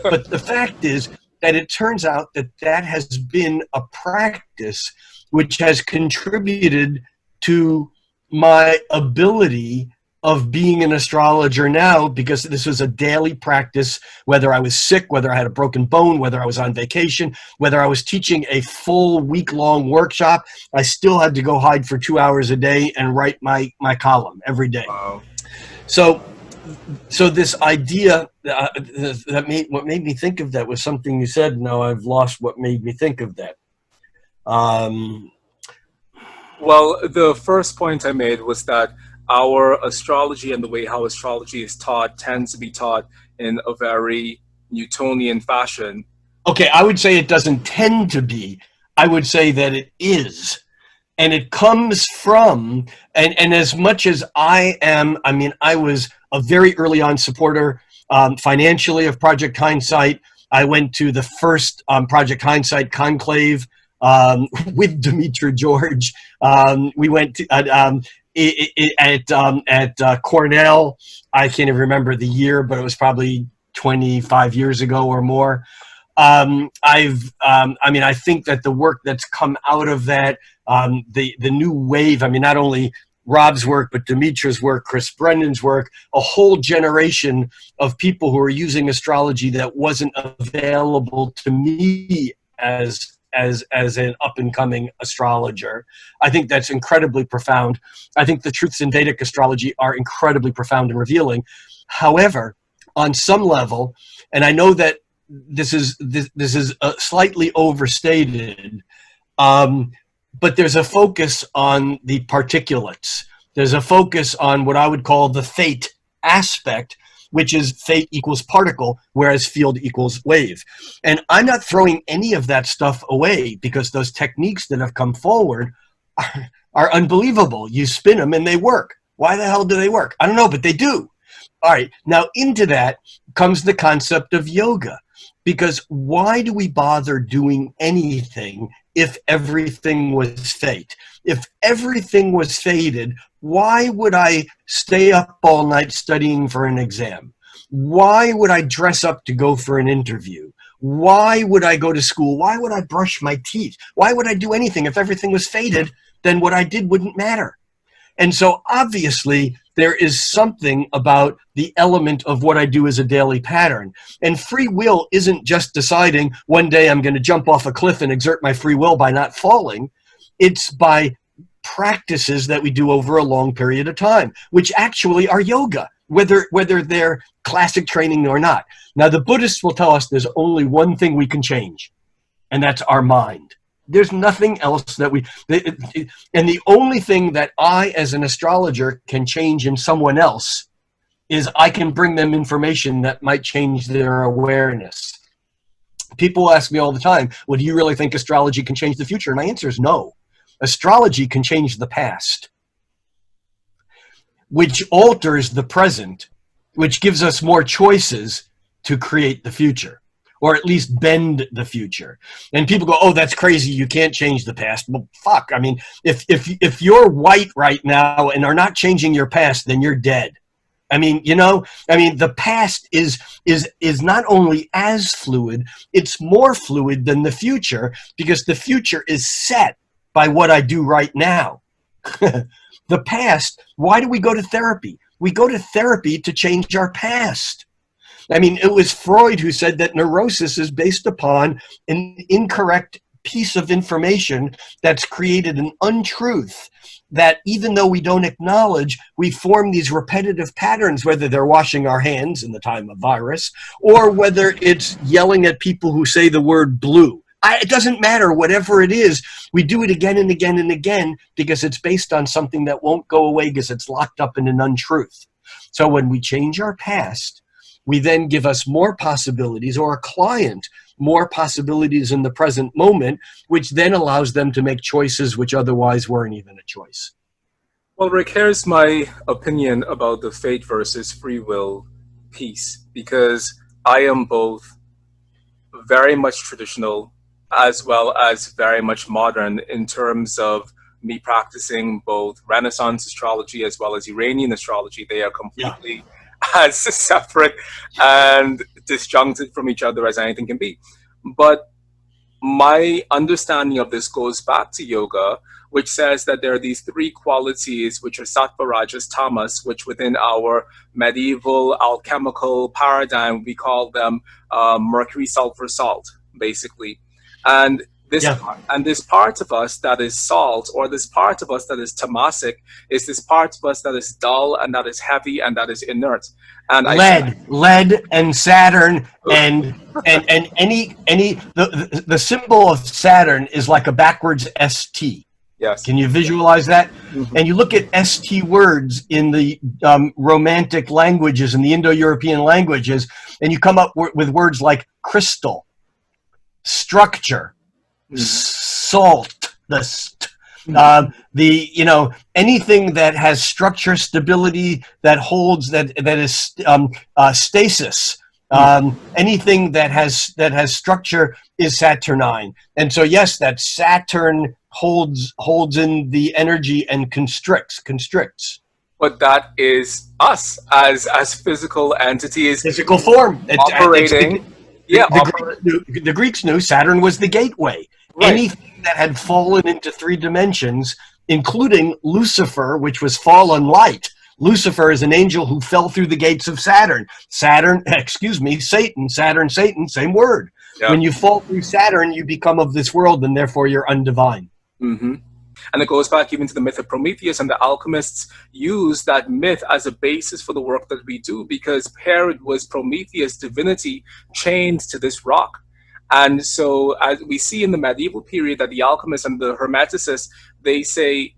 but the fact is that it turns out that that has been a practice which has contributed to my ability of being an astrologer now, because this was a daily practice, whether I was sick, whether I had a broken bone, whether I was on vacation, whether I was teaching a full week-long workshop, I still had to go hide for 2 hours a day and write my column every day. Wow. So this idea what made me think of that was something you said. Now I've lost what made me think of that. Well, the first point I made was that our astrology and the way how astrology is taught tends to be taught in a very Newtonian fashion. Okay, I would say it doesn't tend to be. I would say that it is. And it comes from, and as much as I was a very early on supporter financially of Project Hindsight. I went to the first Project Hindsight conclave with Demetra George. We went to, at Cornell. I can't even remember the year, but it was probably 25 years ago or more. I think that the work that's come out of that, the new wave, not only Rob's work, but Demetra's work, Chris Brennan's work, a whole generation of people who are using astrology that wasn't available to me as an up-and-coming astrologer. I think that's incredibly profound. I think the truths in Vedic astrology are incredibly profound and revealing. However, on some level, and I know that this is slightly overstated, but there's a focus on the particulates. There's a focus on what I would call the fate aspect, which is fate equals particle, whereas field equals wave. And I'm not throwing any of that stuff away, because those techniques that have come forward are unbelievable. You spin them and they work. Why the hell do they work? I don't know, but they do. All right. Now into that comes the concept of yoga. Because why do we bother doing anything if everything was fate? If everything was fated, why would I stay up all night studying for an exam? Why would I dress up to go for an interview? Why would I go to school? Why would I brush my teeth? Why would I do anything? If everything was fated, then what I did wouldn't matter. And so obviously there is something about the element of what I do as a daily pattern. And free will isn't just deciding one day I'm going to jump off a cliff and exert my free will by not falling. It's by practices that we do over a long period of time, which actually are yoga, whether they're classic training or not. Now, the Buddhists will tell us there's only one thing we can change, and that's our mind. There's nothing else that and the only thing that I, as an astrologer, can change in someone else is I can bring them information that might change their awareness. People ask me all the time, well, do you really think astrology can change the future? And my answer is no. Astrology can change the past, which alters the present, which gives us more choices to create the future, or at least bend the future. And people go, oh, that's crazy, you can't change the past. Well, fuck, I mean, if you're white right now and are not changing your past, then you're dead. I mean, the past is not only as fluid, it's more fluid than the future, because the future is set by what I do right now. The past, why do we go to therapy? We go to therapy to change our past. I mean, it was Freud who said that neurosis is based upon an incorrect piece of information that's created an untruth that, even though we don't acknowledge, we form these repetitive patterns, whether they're washing our hands in the time of virus, or whether it's yelling at people who say the word blue. It doesn't matter, whatever it is, we do it again and again and again because it's based on something that won't go away because it's locked up in an untruth. So when we change our past, we then give us more possibilities, or a client more possibilities in the present moment, which then allows them to make choices which otherwise weren't even a choice. Well, Rick, here's my opinion about the fate versus free will piece, because I am both very much traditional as well as very much modern in terms of me practicing both Renaissance astrology as well as Iranian astrology. They are completely as separate and disjuncted from each other as anything can be. But my understanding of this goes back to yoga, which says that there are these three qualities, which are sattva, rajas, tamas, which within our medieval alchemical paradigm, we call them mercury, sulfur, salt, basically. And this part of us that is salt, or this part of us that is tamasic, is this part of us that is dull and that is heavy and that is inert. And lead and Saturn and the symbol of Saturn is like a backwards ST. Yes. Can you visualize that? Mm-hmm. And you look at ST words in the Romantic languages and the Indo-European languages, and you come up with words like crystal, structure, salt, anything that has structure, stability, that holds, that is stasis. Anything that has structure is Saturnine. And so yes, that Saturn holds in the energy and constricts. But that is us as physical entities, physical form operating. The Greeks knew Saturn was the gateway. Right. Anything that had fallen into three dimensions, including Lucifer, which was fallen light. Lucifer is an angel who fell through the gates of Saturn. Satan, Saturn, Satan, same word. Yep. When you fall through Saturn, you become of this world, and therefore you're undivine. Mm-hmm. And it goes back even to the myth of Prometheus, and the alchemists use that myth as a basis for the work that we do, because Herod was Prometheus' divinity chained to this rock. And so as we see in the medieval period that the alchemists and the Hermeticists, they say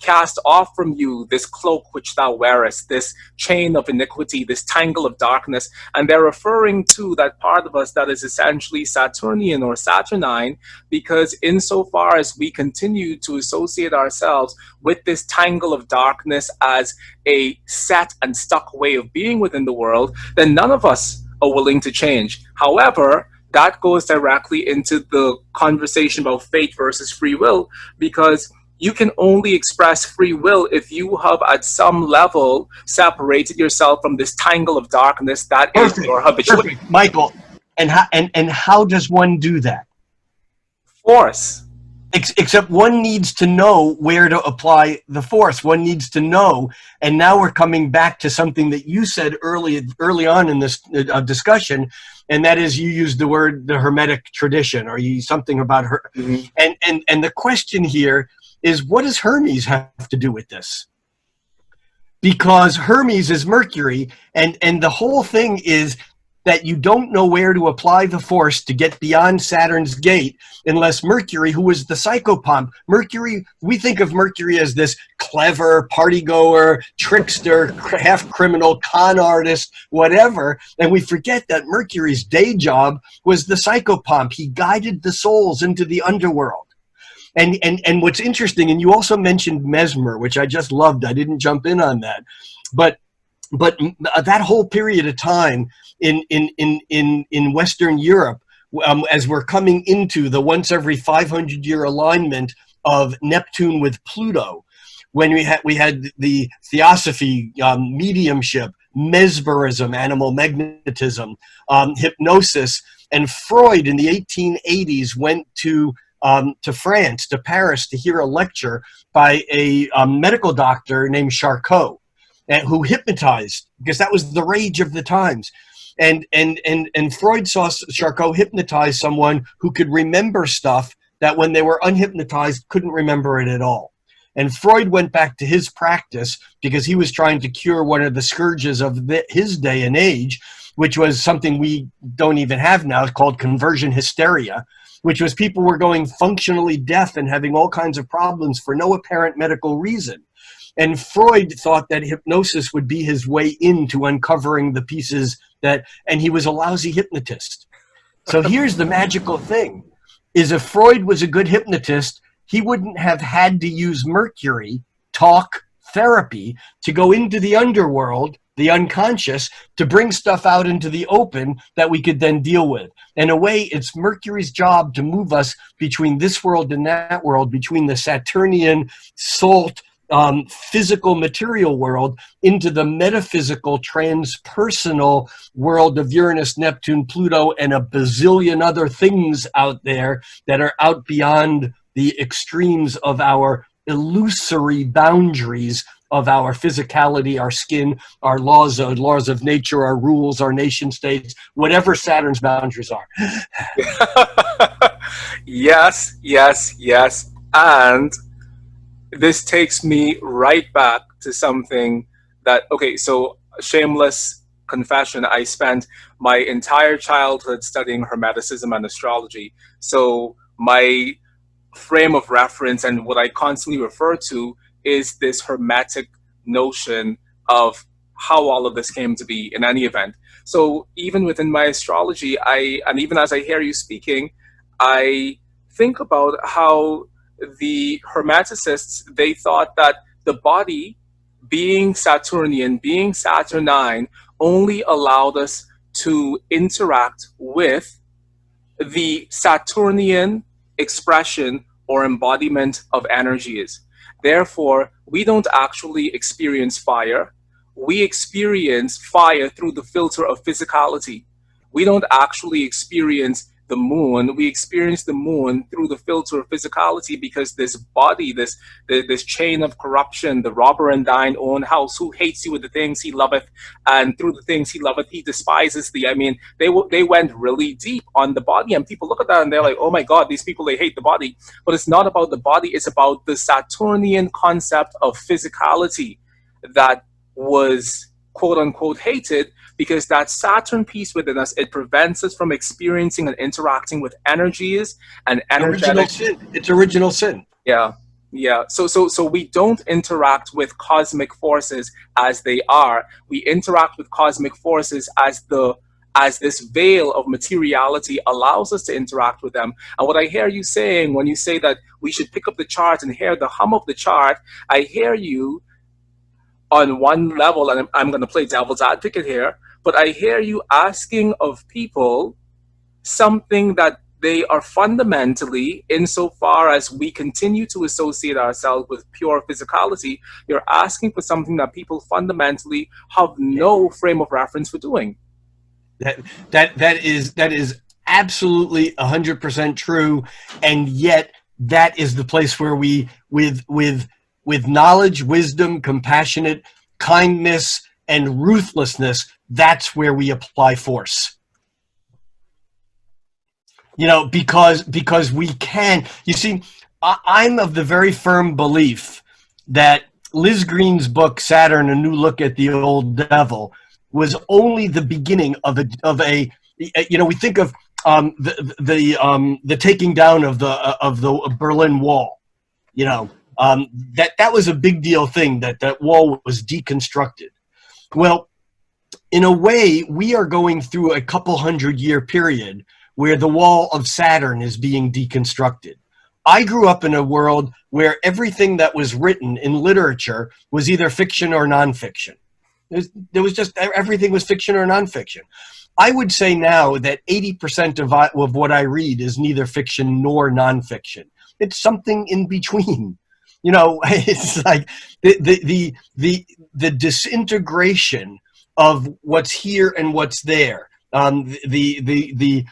cast off from you this cloak which thou wearest, this chain of iniquity, this tangle of darkness. And they're referring to that part of us that is essentially Saturnian or Saturnine, because insofar as we continue to associate ourselves with this tangle of darkness as a set and stuck way of being within the world, then none of us are willing to change. However, that goes directly into the conversation about fate versus free will, because you can only express free will if you have at some level separated yourself from this tangle of darkness that is your habitual Mychal. And how does one do that? force. Except one needs to know where to apply the force. One needs to know. And now we're coming back to something that you said early on in this discussion, and that is you used the word the Hermetic tradition, or you something about her. Mm-hmm. And the question here is, what does Hermes have to do with this? Because Hermes is Mercury, and the whole thing is that you don't know where to apply the force to get beyond Saturn's gate unless Mercury, who is the psychopomp, Mercury, we think of Mercury as this clever partygoer, trickster, half criminal, con artist, whatever, and we forget that Mercury's day job was the psychopomp. He guided the souls into the underworld. And what's interesting, and you also mentioned Mesmer, which I just loved. I didn't jump in on that, but that whole period of time in Western Europe, as we're coming into the once every 500-year alignment of Neptune with Pluto, when we had the theosophy, mediumship, mesmerism, animal magnetism, hypnosis, and Freud in the 1880s went to France, to Paris, to hear a lecture by a medical doctor named Charcot, who hypnotized, because that was the rage of the times. And Freud saw Charcot hypnotize someone who could remember stuff that when they were unhypnotized couldn't remember it at all. And Freud went back to his practice because he was trying to cure one of the scourges of his day and age, which was something we don't even have now, called conversion hysteria, which was people were going functionally deaf and having all kinds of problems for no apparent medical reason. And Freud thought that hypnosis would be his way into uncovering the pieces and he was a lousy hypnotist. So here's the magical thing, is if Freud was a good hypnotist, he wouldn't have had to use Mercury, talk, therapy, to go into the underworld, the unconscious, to bring stuff out into the open that we could then deal with. In a way, it's Mercury's job to move us between this world and that world, between the Saturnian salt, physical material world into the metaphysical transpersonal world of Uranus, Neptune, Pluto, and a bazillion other things out there that are out beyond the extremes of our illusory boundaries of our physicality, our skin, our laws of nature, our rules, our nation states, whatever Saturn's boundaries are. Yes, yes, yes. And this takes me right back to something that, okay, so shameless confession, I spent my entire childhood studying Hermeticism and astrology. So my frame of reference and what I constantly refer to is this Hermetic notion of how all of this came to be in any event. So even within my astrology, and even as I hear you speaking, I think about how the Hermeticists, they thought that the body, being Saturnian, being Saturnine, only allowed us to interact with the Saturnian expression or embodiment of energies. Therefore, we don't actually experience fire. We experience fire through the filter of physicality. We don't actually experience the moon. We experience the moon through the filter of physicality, because this body, this chain of corruption, the robber in thine own house, who hates you with the things he loveth, and through the things he loveth he despises thee. I mean, they went really deep on the body, and people look at that and they're like, oh my God, these people, they hate the body. But it's not about the body, it's about the Saturnian concept of physicality that was quote unquote hated, because that Saturn piece within us, it prevents us from experiencing and interacting with energies and energetic. It's original sin. Yeah. Yeah. So we don't interact with cosmic forces as they are. We interact with cosmic forces as this veil of materiality allows us to interact with them. And what I hear you saying when you say that we should pick up the chart and hear the hum of the chart, I hear you on one level, and I'm going to play devil's advocate here, but I hear you asking of people something that they are fundamentally, insofar as we continue to associate ourselves with pure physicality, you're asking for something that people fundamentally have no frame of reference for doing. That is absolutely 100% true, and yet that is the place where we, with knowledge, wisdom, compassionate kindness, and ruthlessness, that's where we apply force. You know, because we can. You see, I'm of the very firm belief that Liz Green's book Saturn: A New Look at the Old Devil was only the beginning of a you know, we think of the taking down of the Berlin Wall. You know, that was a big deal thing, that wall was deconstructed. Well, in a way, we are going through a couple 100-year period where the wall of Saturn is being deconstructed. I grew up in a world where everything that was written in literature was either fiction or nonfiction. There was just, everything was fiction or nonfiction. I would say now that 80% of what I read is neither fiction nor nonfiction. It's something in between. You know, it's like the disintegration of what's here and what's there. The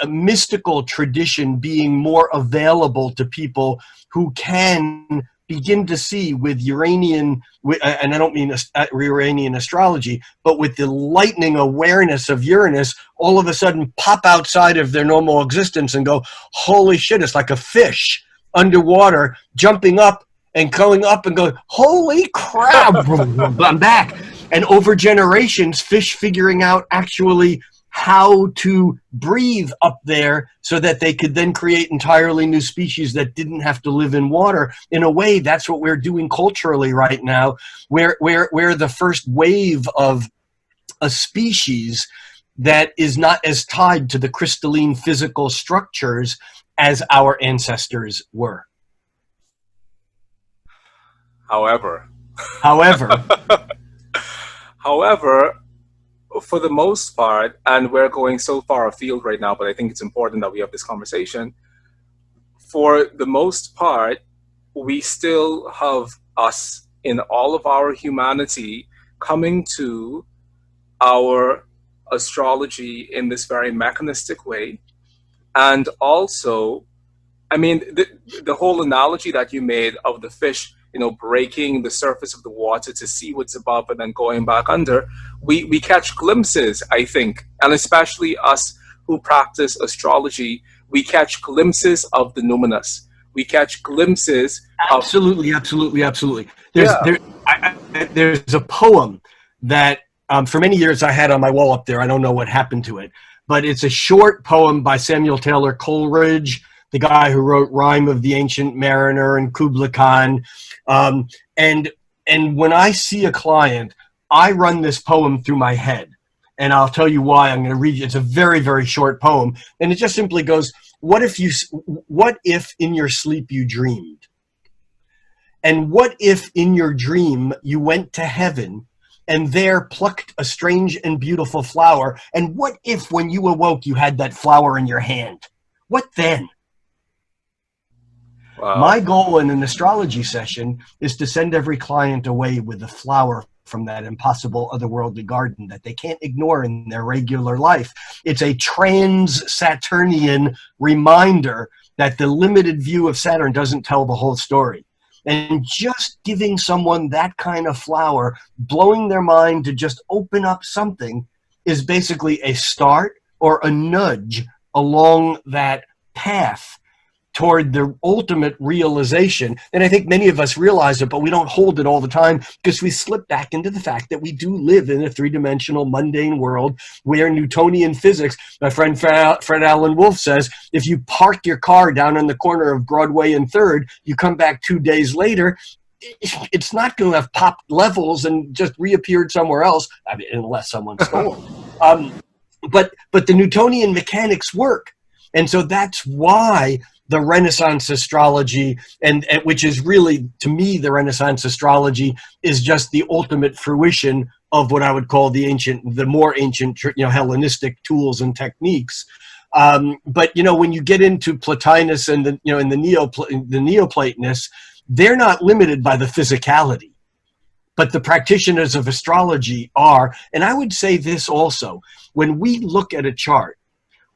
mystical tradition being more available to people who can begin to see with Uranian, and I don't mean Uranian astrology, but with the lightning awareness of Uranus, all of a sudden pop outside of their normal existence and go, holy shit, it's like a fish underwater jumping up and going up and going, holy crap, I'm back. And over generations, fish figuring out actually how to breathe up there so that they could then create entirely new species that didn't have to live in water. In a way, that's what we're doing culturally right now, where the first wave of a species that is not as tied to the crystalline physical structures as our ancestors were. However, However, for the most part, and we're going so far afield right now, but I think it's important that we have this conversation. For the most part, we still have us in all of our humanity coming to our astrology in this very mechanistic way. And also, I mean, the whole analogy that you made of the fish, you know, breaking the surface of the water to see what's above and then going back under, we catch glimpses, I think, and especially us who practice astrology, we catch glimpses of the numinous. We catch glimpses of... absolutely. Yeah. There's a poem that for many years I had on my wall up there. I don't know what happened to it, but it's a short poem by Samuel Taylor Coleridge, the guy who wrote Rime of the Ancient Mariner and Kubla Khan. And when I see a client, I run this poem through my head. And I'll tell you why. I'm going to read you. It's a very, very short poem. And it just simply goes, what if in your sleep you dreamed? And what if in your dream you went to heaven and there plucked a strange and beautiful flower? And what if when you awoke you had that flower in your hand? What then? Wow. My goal in an astrology session is to send every client away with a flower from that impossible otherworldly garden that they can't ignore in their regular life. It's a trans-Saturnian reminder that the limited view of Saturn doesn't tell the whole story. And just giving someone that kind of flower, blowing their mind to just open up something, is basically a start or a nudge along that path. toward the ultimate realization. And I think many of us realize it, but we don't hold it all the time because we slip back into the fact that we do live in a three-dimensional, mundane world where Newtonian physics, my friend Fred Allen Wolf says, if you park your car down on the corner of Broadway and 3rd, you come back 2 days later, it's not going to have popped levels and just reappeared somewhere else, I mean, unless someone stole it. But the Newtonian mechanics work. And so that's why the Renaissance astrology, and which is really, to me, the Renaissance astrology is just the ultimate fruition of what I would call the more ancient, Hellenistic tools and techniques. But when you get into Plotinus and the Neoplatonists, they're not limited by the physicality, but the practitioners of astrology are. And I would say this also: when we look at a chart,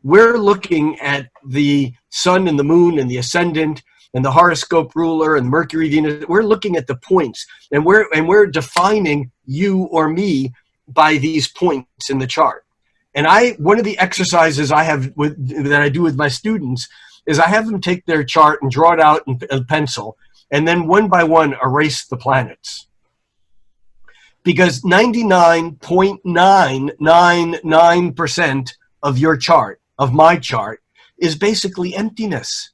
we're looking at the sun and the moon and the ascendant and the horoscope ruler and Mercury, Venus. We're looking at the points, and we're defining you or me by these points in the chart. And one of the exercises that I do with my students is I have them take their chart and draw it out in pencil, and then one by one erase the planets. Because 99.999% of your chart, of my chart, is basically emptiness.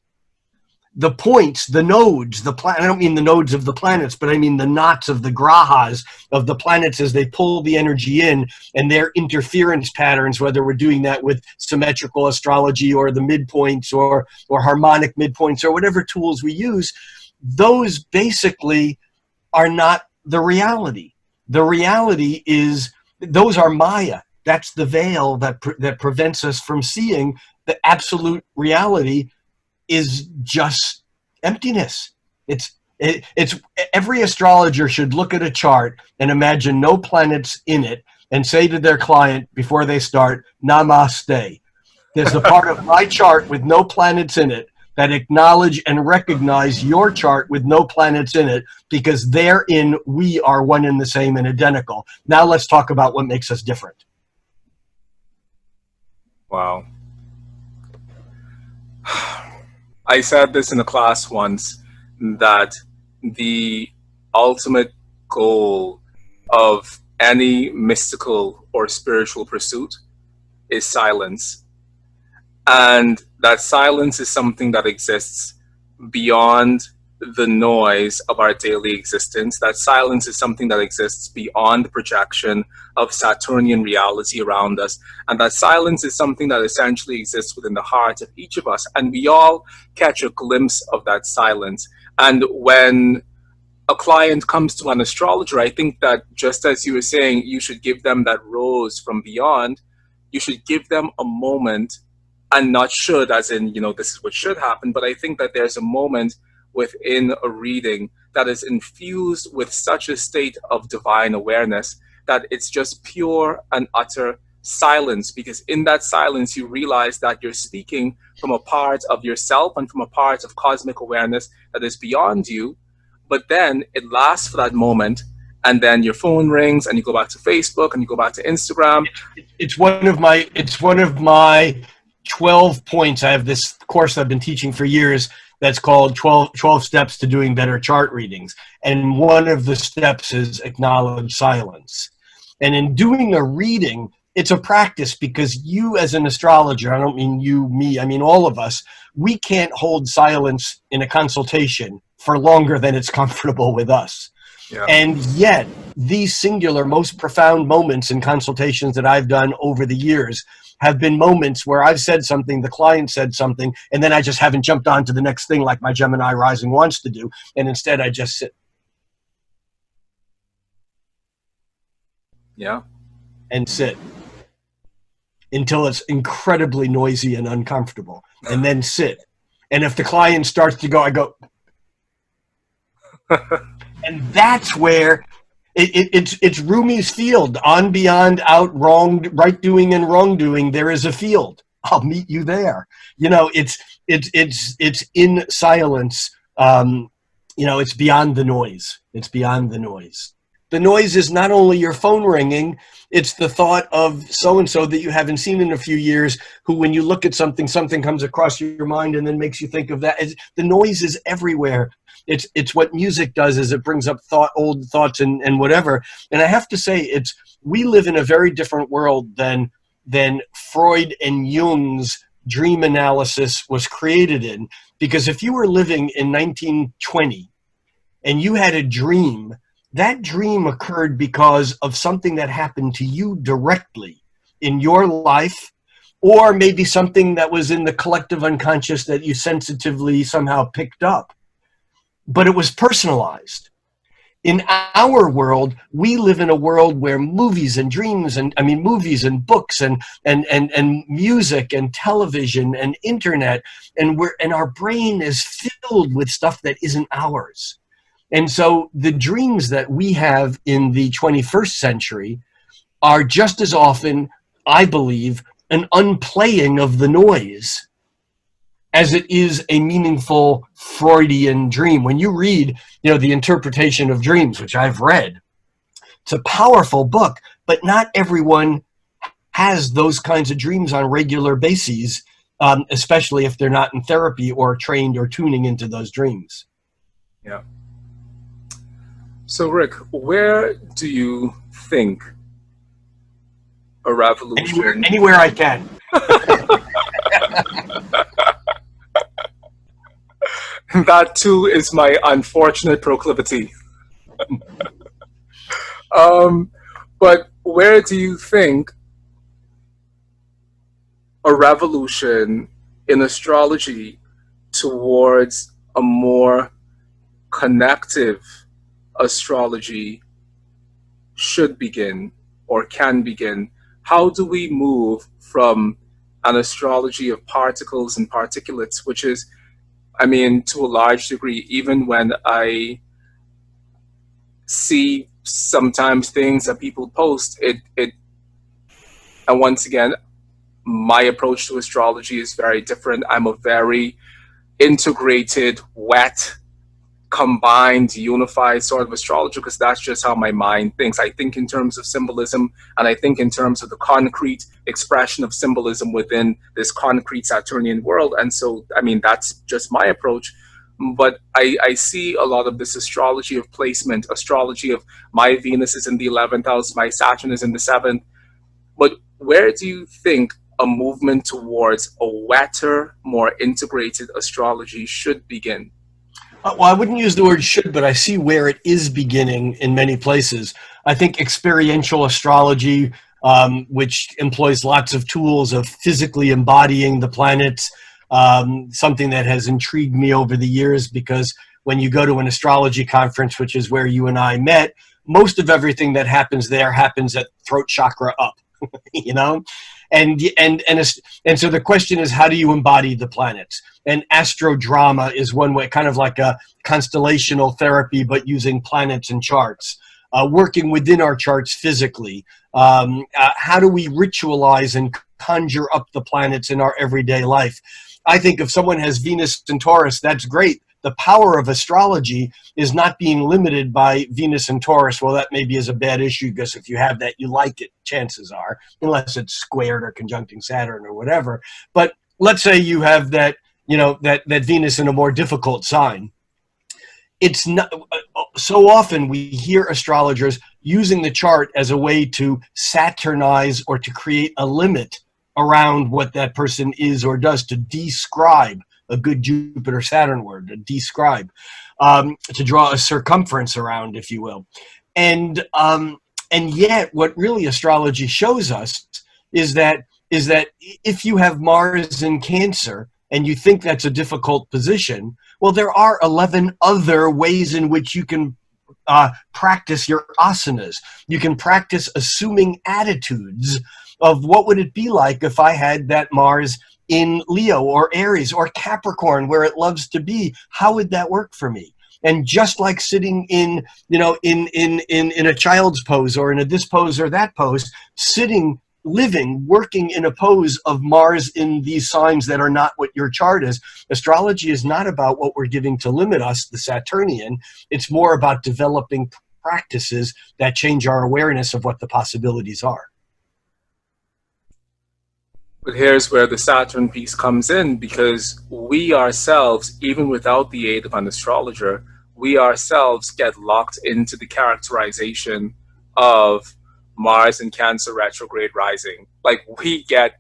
The points, the nodes, I don't mean the nodes of the planets, but I mean the knots of the grahas of the planets as they pull the energy in, and their interference patterns, whether we're doing that with symmetrical astrology or the midpoints or harmonic midpoints or whatever tools we use, those basically are not the reality. The reality is, those are Maya. That's the veil that prevents us from seeing the absolute reality is just emptiness. It's every astrologer should look at a chart and imagine no planets in it and say to their client before they start, namaste. There's a part of my chart with no planets in it that acknowledge and recognize your chart with no planets in it, because therein we are one and the same and identical. Now let's talk about what makes us different. Wow. I said this in a class once, that the ultimate goal of any mystical or spiritual pursuit is silence. And that silence is something that exists beyond the noise of our daily existence. That silence is something that exists beyond the projection of Saturnian reality around us. And that silence is something that essentially exists within the heart of each of us. And we all catch a glimpse of that silence. And when a client comes to an astrologer, I think that, just as you were saying, you should give them that rose from beyond. You should give them a moment, and not should, as in, this is what should happen. But I think that there's a moment within a reading that is infused with such a state of divine awareness that it's just pure and utter silence, because in that silence you realize that you're speaking from a part of yourself and from a part of cosmic awareness that is beyond you. But then it lasts for that moment, and then your phone rings and you go back to Facebook and you go back to Instagram. It's one of my 12 points. I have this course I've been teaching for years that's called 12 Steps to Doing Better Chart Readings. And one of the steps is acknowledge silence. And in doing a reading, it's a practice, because you as an astrologer, I don't mean you, me, I mean all of us, we can't hold silence in a consultation for longer than it's comfortable with us. Yeah. And yet, these singular, most profound moments in consultations that I've done over the years have been moments where I've said something, the client said something, and then I just haven't jumped on to the next thing like my Gemini rising wants to do. And instead I just sit. Yeah. And sit until it's incredibly noisy and uncomfortable, and then sit. And if the client starts to go, I go. And that's where it's Rumi's field. On, beyond, out, wrong, right doing and wrongdoing, there is a field. I'll meet you there. It's in silence. It's beyond the noise. It's beyond the noise. The noise is not only your phone ringing, it's the thought of so-and-so that you haven't seen in a few years, who when you look at something, something comes across your mind and then makes you think of that. The noise is everywhere. It's what music does, is it brings up old thoughts and whatever. And I have to say, we live in a very different world than Freud and Jung's dream analysis was created in. Because if you were living in 1920 and you had a dream, that dream occurred because of something that happened to you directly in your life, or maybe something that was in the collective unconscious that you sensitively somehow picked up. But it was personalized. In our world, we live in a world where movies and dreams, movies and books and music and television and internet, and our brain is filled with stuff that isn't ours. And so the dreams that we have in the 21st century are just as often, I believe, an unplaying of the noise as it is a meaningful Freudian dream. When you read, The Interpretation of Dreams, which I've read, it's a powerful book, but not everyone has those kinds of dreams on regular bases, especially if they're not in therapy or trained or tuning into those dreams. Yeah. So, Rick, where do you think a revolution... Anywhere I can. That, too, is my unfortunate proclivity. But where do you think a revolution in astrology towards a more connective astrology should begin or can begin? How do we move from an astrology of particles and particulates, which is, to a large degree, even when I see sometimes things that people post, and once again, my approach to astrology is very different. I'm a very integrated, wet, combined, unified sort of astrologer, because that's just how my mind thinks. I think in terms of symbolism, and I think in terms of the concrete expression of symbolism within this concrete Saturnian world. And so, that's just my approach. But I see a lot of this astrology of placement, astrology of my Venus is in the 11th house, my Saturn is in the 7th. But where do you think a movement towards a wetter, more integrated astrology should begin? Well, I wouldn't use the word should, but I see where it is beginning in many places. I think experiential astrology, which employs lots of tools of physically embodying the planets, something that has intrigued me over the years, because when you go to an astrology conference, which is where you and I met, most of everything that happens there happens at throat chakra up, And so the question is, how do you embody the planets? And astrodrama is one way, kind of like a constellational therapy, but using planets and charts, working within our charts physically. How do we ritualize and conjure up the planets in our everyday life? I think if someone has Venus and Taurus, that's great. The power of astrology is not being limited by Venus and Taurus. Well, that maybe is a bad issue, because if you have that, you like it, chances are, unless it's squared or conjuncting Saturn or whatever. But let's say you have that, that Venus in a more difficult sign. It's not so often we hear astrologers using the chart as a way to Saturnize or to create a limit around what that person is or does, to describe. A good Jupiter-Saturn word, to describe, to draw a circumference around, if you will. And yet what really astrology shows us is that if you have Mars in Cancer and you think that's a difficult position, well, there are 11 other ways in which you can practice your asanas. You can practice assuming attitudes of what would it be like if I had that Mars in Leo or Aries or Capricorn, where it loves to be. How would that work for me? And just like sitting in a child's pose, or in a this pose or that pose, sitting, living, working in a pose of Mars in these signs that are not what your chart is. Astrology is not about what we're giving to limit us, the Saturnian. It's more about developing practices that change our awareness of what the possibilities are. But here's where the Saturn piece comes in, because we ourselves, even without the aid of an astrologer, we ourselves get locked into the characterization of Mars and Cancer retrograde rising. Like, we get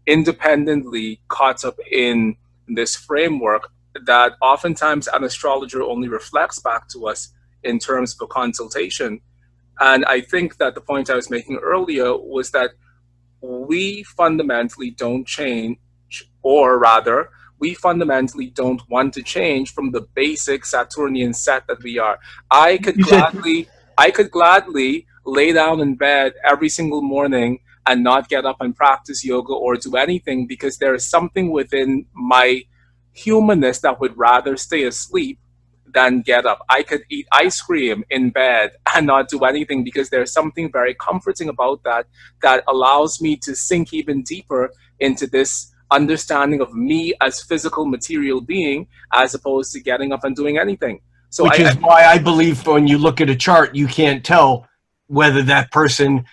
independently caught up in this framework that oftentimes an astrologer only reflects back to us in terms of a consultation. And I think that the point I was making earlier was that we fundamentally don't change, or rather, we fundamentally don't want to change from the basic Saturnian set that we are. I could gladly lay down in bed every single morning and not get up and practice yoga or do anything, because there is something within my humanness that would rather stay asleep than get up. I could eat ice cream in bed and not do anything, because there's something very comforting about that, that allows me to sink even deeper into this understanding of me as physical material being, as opposed to getting up and doing anything. So Which is why I believe when you look at a chart, you can't tell whether that person,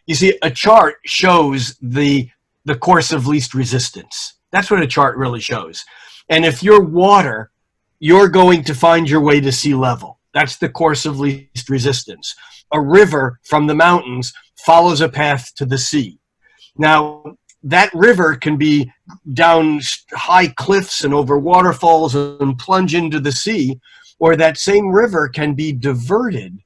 you see, a chart shows the course of least resistance. That's what a chart really shows. And if you're water, you're going to find your way to sea level. That's the course of least resistance. A river from the mountains follows a path to the sea. Now, that river can be down high cliffs and over waterfalls and plunge into the sea, or that same river can be diverted,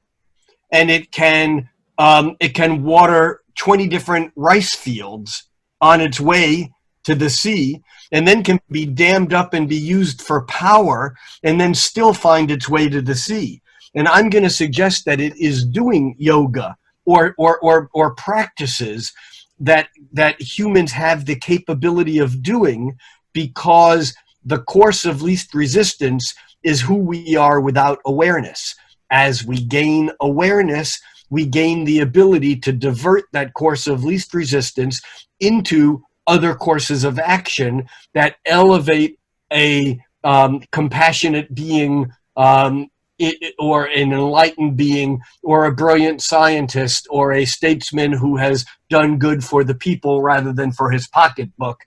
and it can water 20 different rice fields on its way to the sea, and then can be dammed up and be used for power, and then still find its way to the sea. And I'm going to suggest that it is doing yoga or practices that humans have the capability of doing, because the course of least resistance is who we are without awareness. As we gain awareness, we gain the ability to divert that course of least resistance into other courses of action that elevate a compassionate being, or an enlightened being, or a brilliant scientist, or a statesman who has done good for the people rather than for his pocketbook.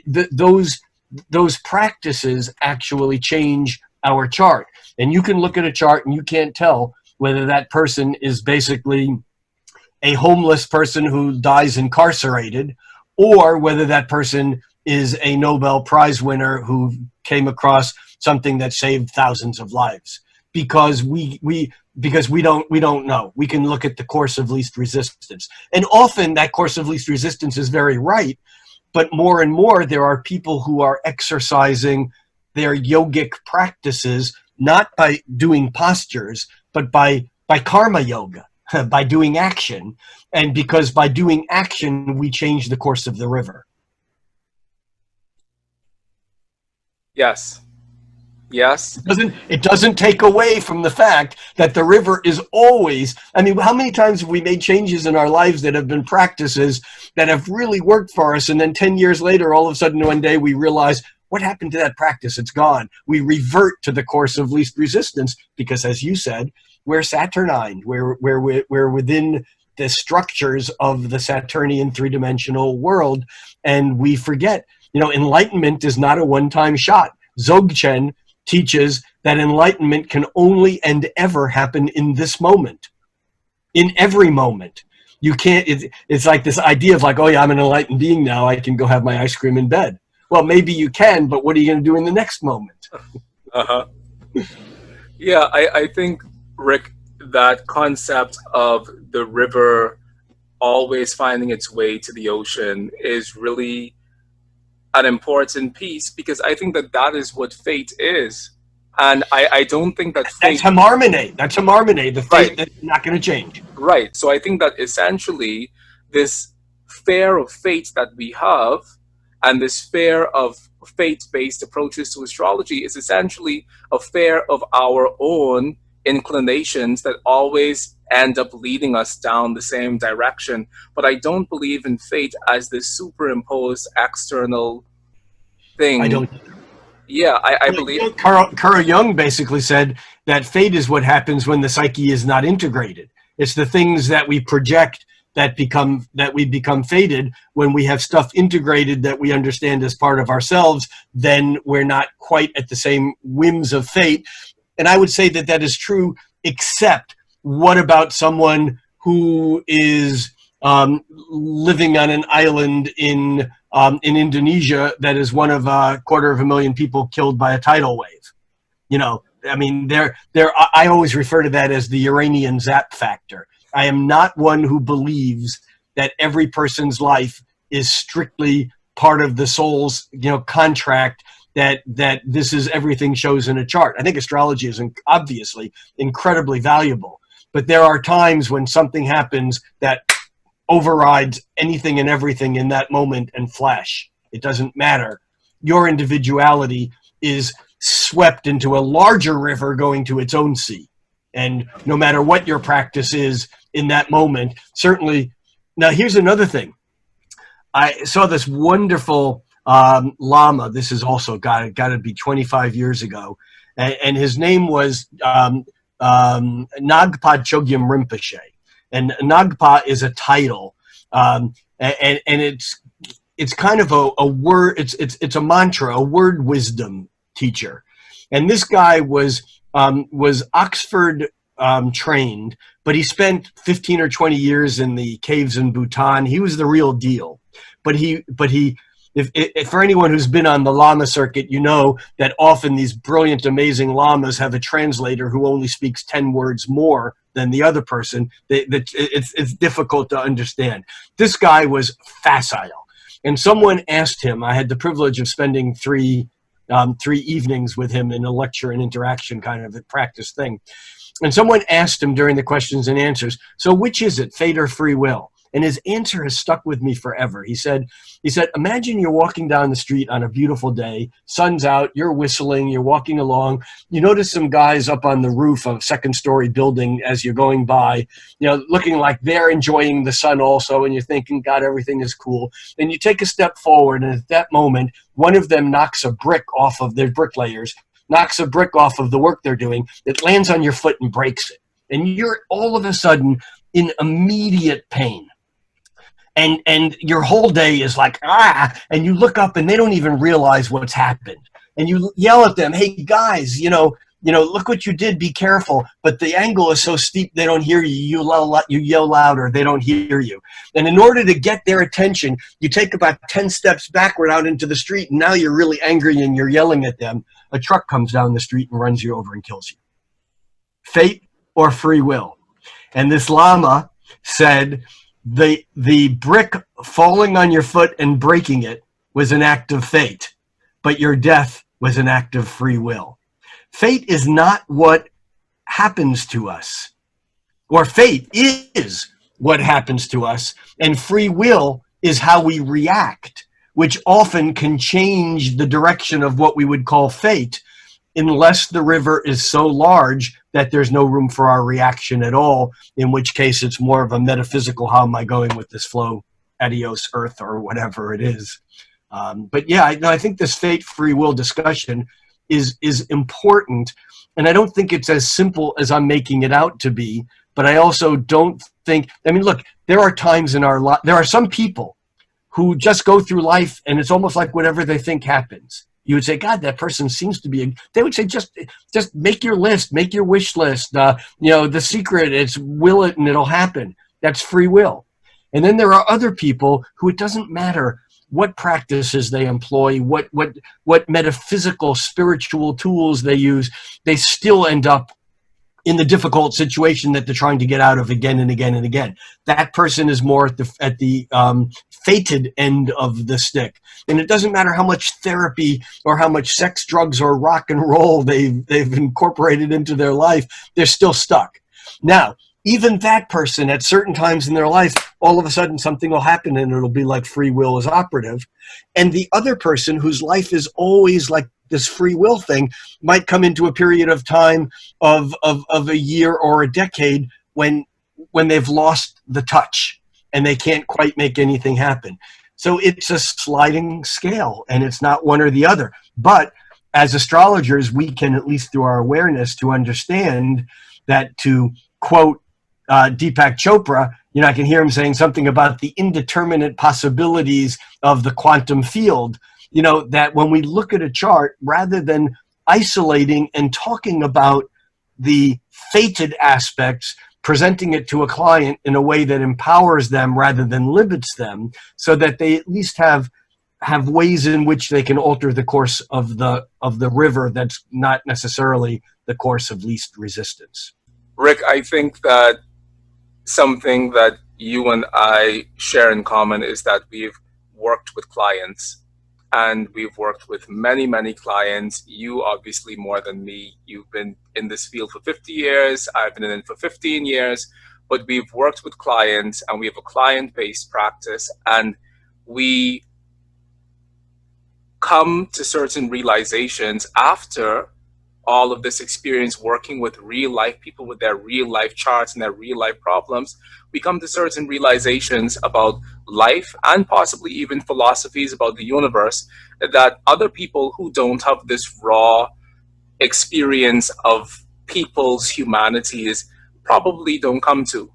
Those practices actually change our chart. And you can look at a chart and you can't tell whether that person is basically a homeless person who dies incarcerated, or whether that person is a Nobel Prize winner who came across something that saved thousands of lives. Because we don't know. We can look at the course of least resistance. And often that course of least resistance is very right, but more and more there are people who are exercising their yogic practices not by doing postures, but by karma yoga, by doing action. And because by doing action, we change the course of the river. Yes. Yes. It doesn't take away from the fact that the river is always, I mean, how many times have we made changes in our lives that have been practices that have really worked for us, and then 10 years later, all of a sudden one day we realize, what happened to that practice? It's gone. We revert to the course of least resistance because, as you said, we're Saturnine. We're within the structures of the Saturnian three-dimensional world, and we forget. Enlightenment is not a one-time shot. Dzogchen teaches that enlightenment can only and ever happen in this moment, in every moment. You can't. It's like this idea of like, oh yeah, I'm an enlightened being now. I can go have my ice cream in bed. Well, maybe you can, but what are you going to do in the next moment? Yeah, I think, Rick, that concept of the river always finding its way to the ocean is really an important piece, because I think that is what fate is. And I don't think that fate... That's harmony. That's harmony. The fate that's not going to change. Right. So I think that essentially this fear of fate that we have, and this fear of fate-based approaches to astrology, is essentially a fear of our own inclinations that always end up leading us down the same direction. But I don't believe in fate as this superimposed external thing. I don't. Yeah, I Well, believe. Carl Jung basically said that fate is what happens when the psyche is not integrated. It's the things that we project that we become fated. When we have stuff integrated that we understand as part of ourselves, then we're not quite at the same whims of fate. And I would say that that is true, except what about someone who is living on an island in Indonesia that is one of 250,000 people killed by a tidal wave? You know, I mean, I always refer to that as the Uranian zap factor. I am not one who believes that every person's life is strictly part of the soul's, contract, that this is everything shows in a chart. I think astrology is obviously incredibly valuable, but there are times when something happens that overrides anything and everything in that moment and flash. It doesn't matter. Your individuality is swept into a larger river going to its own sea. And no matter what your practice is in that moment, certainly. Now, here's another thing. I saw this wonderful Lama. This is also got to be 25 years ago. And his name was Nagpa Chogyam Rinpoche. And Nagpa is a title. And it's kind of a word, it's a mantra, a word wisdom teacher. And this guy was Oxford trained, but he spent 15 or 20 years in the caves in Bhutan. He was the real deal. But if for anyone who's been on the Lama circuit, you know that often these brilliant, amazing Lamas have a translator who only speaks 10 words more than the other person. It's difficult to understand. This guy was facile. And someone asked him, I had the privilege of spending three evenings with him in a lecture and interaction kind of a practice thing. And someone asked him during the questions and answers, so which is it, fate or free will? And his answer has stuck with me forever. He said, imagine you're walking down the street on a beautiful day, sun's out, you're whistling, you're walking along, you notice some guys up on the roof of a second-story building as you're going by, looking like they're enjoying the sun also, and you're thinking, God, everything is cool. And you take a step forward, and at that moment, one of them knocks a brick off of their bricklayers, knocks a brick off of the work they're doing, it lands on your foot and breaks it. And you're all of a sudden in immediate pain. And your whole day is like, and you look up and they don't even realize what's happened. And you yell at them, hey guys, look what you did, be careful. But the angle is so steep, they don't hear you. You yell louder, they don't hear you. And in order to get their attention, you take about 10 steps backward out into the street. And now you're really angry and you're yelling at them. A truck comes down the street and runs you over and kills you. Fate or free will? And this Lama said, the brick falling on your foot and breaking it was an act of fate, but your death was an act of free will. Fate is not what happens to us, or fate is what happens to us, and free will is how we react, which often can change the direction of what we would call fate, unless the river is so large that there's no room for our reaction at all, in which case it's more of a metaphysical, how am I going with this flow, adios earth, or whatever it is. But yeah, I think this fate-free will discussion is important, and I don't think it's as simple as I'm making it out to be, but I also don't think, look, there are times in our life, there are some people who just go through life and it's almost like whatever they think happens. You would say, God, that person seems to be, they would say, just make your list, make your wish list. The secret is will it and it'll happen. That's free will. And then there are other people who it doesn't matter what practices they employ, what metaphysical, spiritual tools they use, they still end up in the difficult situation that they're trying to get out of again and again and again. That person is more at the fated end of the stick. And it doesn't matter how much therapy or how much sex, drugs, or rock and roll they've incorporated into their life, they're still stuck. Now, even that person at certain times in their life, all of a sudden something will happen and it'll be like free will is operative. And the other person whose life is always like this free will thing might come into a period of time of a year or a decade when they've lost the touch and they can't quite make anything happen. So it's a sliding scale and it's not one or the other. But as astrologers, we can, at least through our awareness, to understand that, to quote Deepak Chopra, I can hear him saying something about the indeterminate possibilities of the quantum field, that when we look at a chart, rather than isolating and talking about the fated aspects, presenting it to a client in a way that empowers them rather than limits them, so that they at least have ways in which they can alter the course of the river that's not necessarily the course of least resistance. Rick, I think that something that you and I share in common is that we've worked with clients, and we've worked with many, many clients. You obviously more than me. You've been in this field for 50 years. I've been in it for 15 years. But we've worked with clients, and we have a client-based practice, and we come to certain realizations after all of this experience working with real life people with their real life charts and their real life problems. We come to certain realizations about life, and possibly even philosophies about the universe, that other people who don't have this raw experience of people's humanities probably don't come to.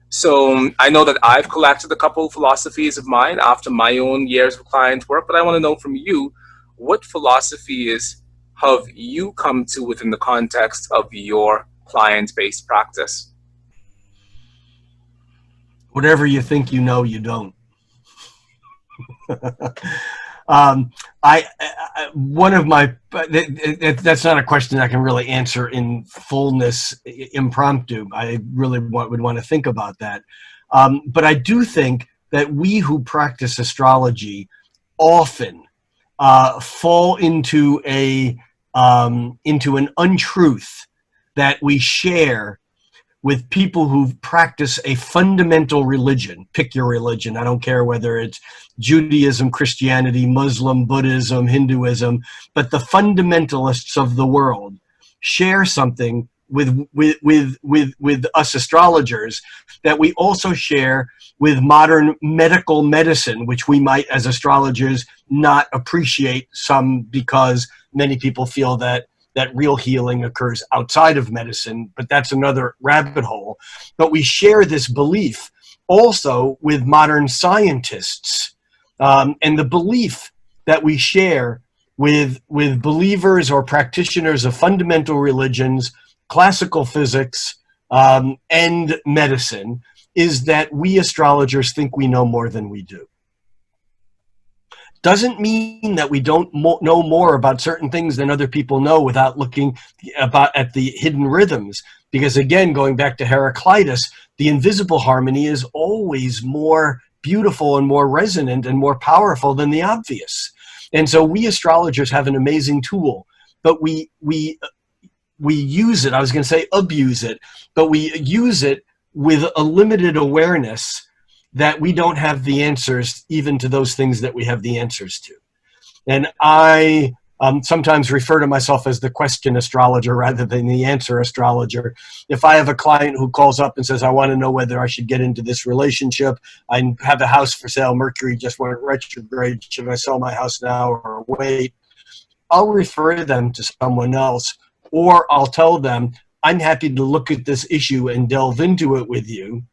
So I know that I've collected a couple of philosophies of mine after my own years of client work, but I want to know from you, what philosophies have you come to within the context of your client-based practice? Whatever you think you know, you don't. One of my, that's not a question I can really answer in fullness impromptu. I really would want to think about that. But I do think that we who practice astrology often fall into an untruth that we share with people who practice a fundamental religion. Pick your religion. I don't care whether it's Judaism, Christianity, Muslim, Buddhism, Hinduism, but the fundamentalists of the world share something with us astrologers that we also share with modern medical medicine, which we might, as astrologers, not appreciate, some because many people feel that real healing occurs outside of medicine, but that's another rabbit hole. But we share this belief also with modern scientists, and the belief that we share with believers or practitioners of fundamental religions, classical physics, and medicine, is that we astrologers think we know more than we do. Doesn't mean that we don't know more about certain things than other people know without looking at the hidden rhythms. Because again, going back to Heraclitus, the invisible harmony is always more beautiful and more resonant and more powerful than the obvious. And so we astrologers have an amazing tool, but we use it, I was going to say abuse it, but we use it with a limited awareness that we don't have the answers even to those things that we have the answers to. And I sometimes refer to myself as the question astrologer rather than the answer astrologer. If I have a client who calls up and says, I want to know whether I should get into this relationship, I have a house for sale, Mercury just went retrograde, should I sell my house now or wait? I'll refer them to someone else, or I'll tell them, I'm happy to look at this issue and delve into it with you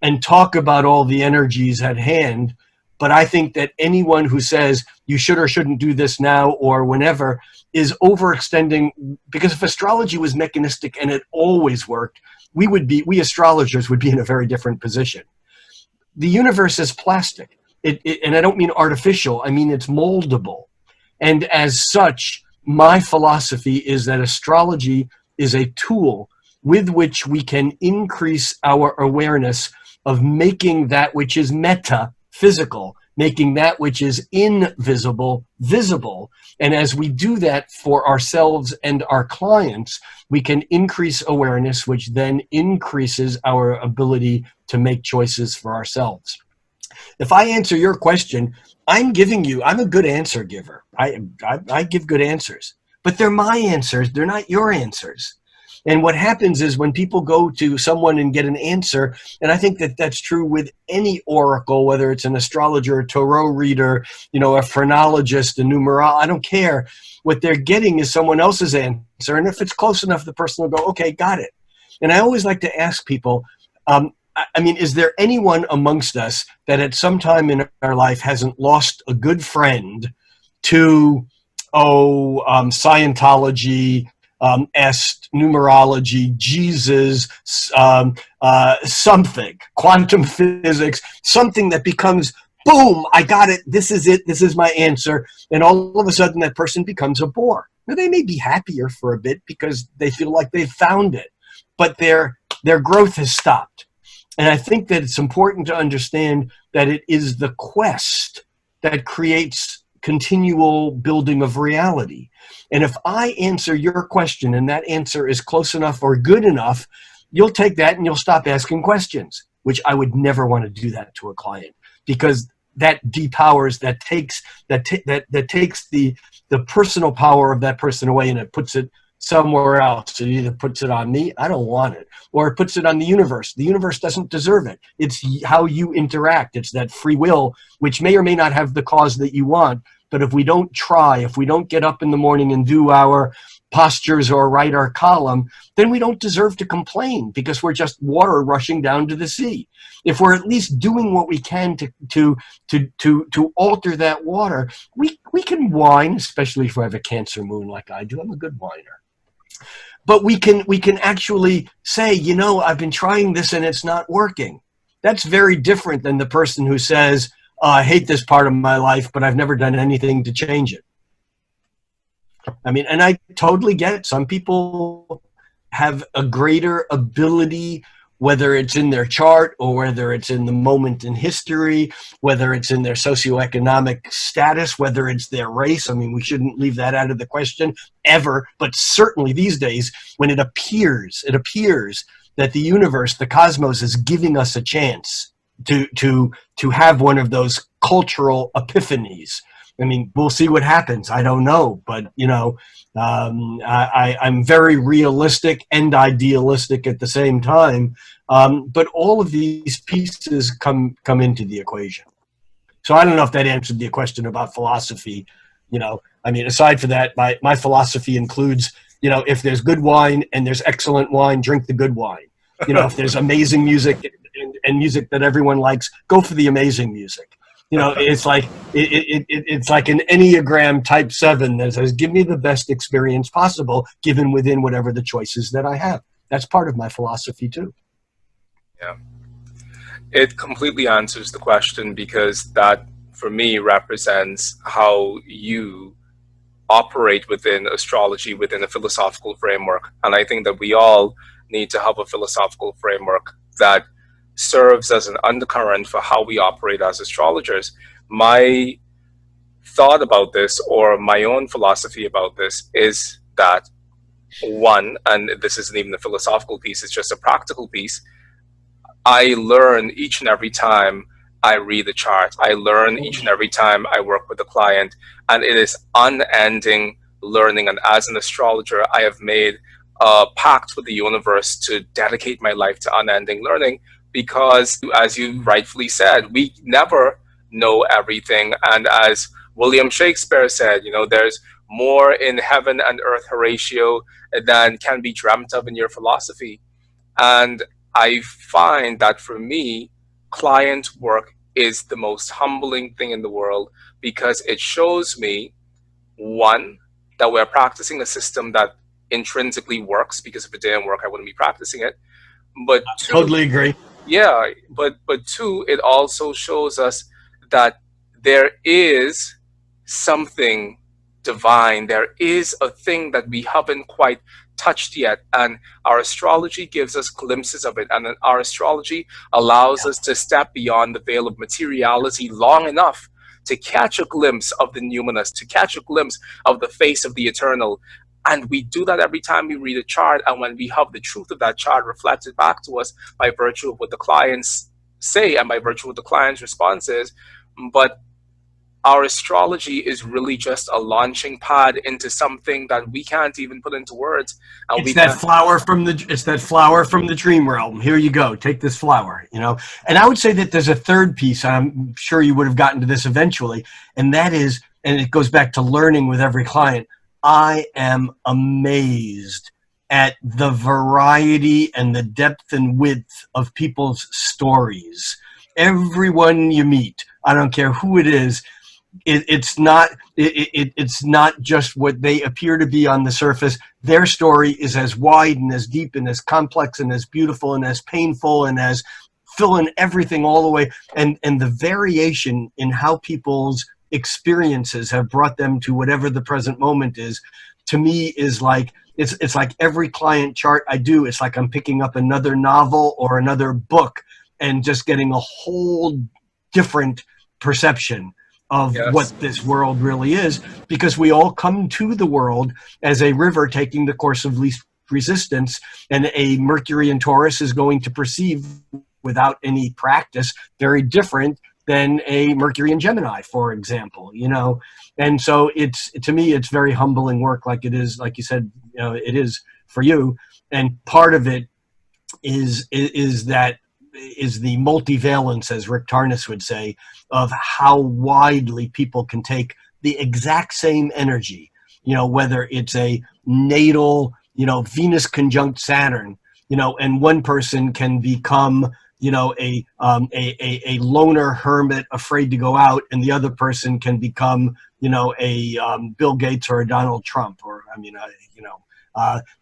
and talk about all the energies at hand. But I think that anyone who says you should or shouldn't do this now or whenever is overextending, because if astrology was mechanistic and it always worked, we astrologers would be in a very different position. The universe is plastic, and I don't mean artificial, I mean it's moldable. And as such, my philosophy is that astrology is a tool with which we can increase our awareness of making that which is metaphysical, making that which is invisible visible. And as we do that for ourselves and our clients, we can increase awareness, which then increases our ability to make choices for ourselves. If I answer your question, I'm a good answer giver. I give good answers, but they're my answers. They're not your answers. And what happens is when people go to someone and get an answer, and I think that that's true with any oracle, whether it's an astrologer, a tarot reader, a phrenologist, a numerologist, I don't care. What they're getting is someone else's answer. And if it's close enough, the person will go, okay, got it. And I always like to ask people, is there anyone amongst us that at some time in our life hasn't lost a good friend to, Scientology, numerology, Jesus, something, quantum physics, something that becomes, boom, I got it, this is it, this is my answer, and all of a sudden that person becomes a bore. Now, they may be happier for a bit because they feel like they've found it, but their growth has stopped. And I think that it's important to understand that it is the quest that creates continual building of reality. And if I answer your question and that answer is close enough or good enough, you'll take that and you'll stop asking questions, which I would never want to do that to a client, because that depowers, that takes the personal power of that person away, and it puts it somewhere else. It either puts it on me, I don't want it, or it puts it on the universe. The universe doesn't deserve it. It's how you interact. It's that free will, which may or may not have the cause that you want. But if we don't try, if we don't get up in the morning and do our postures or write our column, then we don't deserve to complain, because we're just water rushing down to the sea. If we're at least doing what we can to alter that water, we can whine, especially if we have a Cancer moon like I do. I'm a good whiner. But we can actually say, I've been trying this and it's not working. That's very different than the person who says, I hate this part of my life, but I've never done anything to change it. And I totally get it. Some people have a greater ability, whether it's in their chart or whether it's in the moment in history, whether it's in their socioeconomic status, whether it's their race. We shouldn't leave that out of the question ever. But certainly these days, when it appears that the universe, the cosmos, is giving us a chance to have one of those cultural epiphanies. We'll see what happens. I don't know, but I'm very realistic and idealistic at the same time. But all of these pieces come into the equation. So I don't know if that answered the question about philosophy. Aside from that, my philosophy includes, if there's good wine and there's excellent wine, drink the good wine. If there's amazing music and music that everyone likes, go for the amazing music. It's like it's like an Enneagram type 7 that says, give me the best experience possible, given within whatever the choices that I have. That's part of my philosophy too. Yeah, it completely answers the question, because that, for me, represents how you operate within astrology, within a philosophical framework. And I think that we all need to have a philosophical framework that serves as an undercurrent for how we operate as astrologers. My thought about this, or my own philosophy about this, is that, one, and this isn't even a philosophical piece, it's just a practical piece, I learn each and every time I read the chart. I learn each and every time I work with a client, and it is unending learning. And as an astrologer, I have made a pact with the universe to dedicate my life to unending learning, because, as you rightfully said, we never know everything. And as William Shakespeare said, there's more in heaven and earth, Horatio, than can be dreamt of in your philosophy. And I find that for me, client work is the most humbling thing in the world, because it shows me, one, that we're practicing a system that intrinsically works, because if it didn't work, I wouldn't be practicing it. But two, totally agree. Yeah, but two, it also shows us that there is something divine. There is a thing that we haven't quite touched yet, and our astrology gives us glimpses of it. And our astrology allows us to step beyond the veil of materiality long enough to catch a glimpse of the numinous, to catch a glimpse of the face of the eternal. And we do that every time we read a chart, and when we have the truth of that chart reflected back to us by virtue of what the clients say and by virtue of the client's responses. But our astrology is really just a launching pad into something that we can't even put into words, and It's we that can't. flower from the dream realm. Here you go. Take this flower, you know. And I would say that there's a third piece. I'm sure you would have gotten to this eventually, and that is, and it goes back to learning with every client. I am amazed at the variety and the depth and width of people's stories. Everyone you meet, I don't care who it is, it's not just what they appear to be on the surface. Their story is as wide and as deep and as complex and as beautiful and as painful and as filling everything all the way. And the variation in how people's experiences have brought them to whatever the present moment is, to me, is like, it's like every client chart I do, it's like I'm picking up another novel or another book and just getting a whole different perception of Yes. what this world really is, because we all come to the world as a river taking the course of least resistance, and a Mercury in Taurus is going to perceive, without any practice, very different than a Mercury in Gemini, for example, you know. And so it's, to me, it's very humbling work, like it is, like you said, you know, it is for you. And part of it is the multivalence, as Rick Tarnas would say, of how widely people can take the exact same energy, you know, whether it's a natal, you know, Venus conjunct Saturn, you know, and one person can become, you know, a loner hermit afraid to go out, and the other person can become, you know, a Bill Gates or a Donald Trump, or, I mean, you know,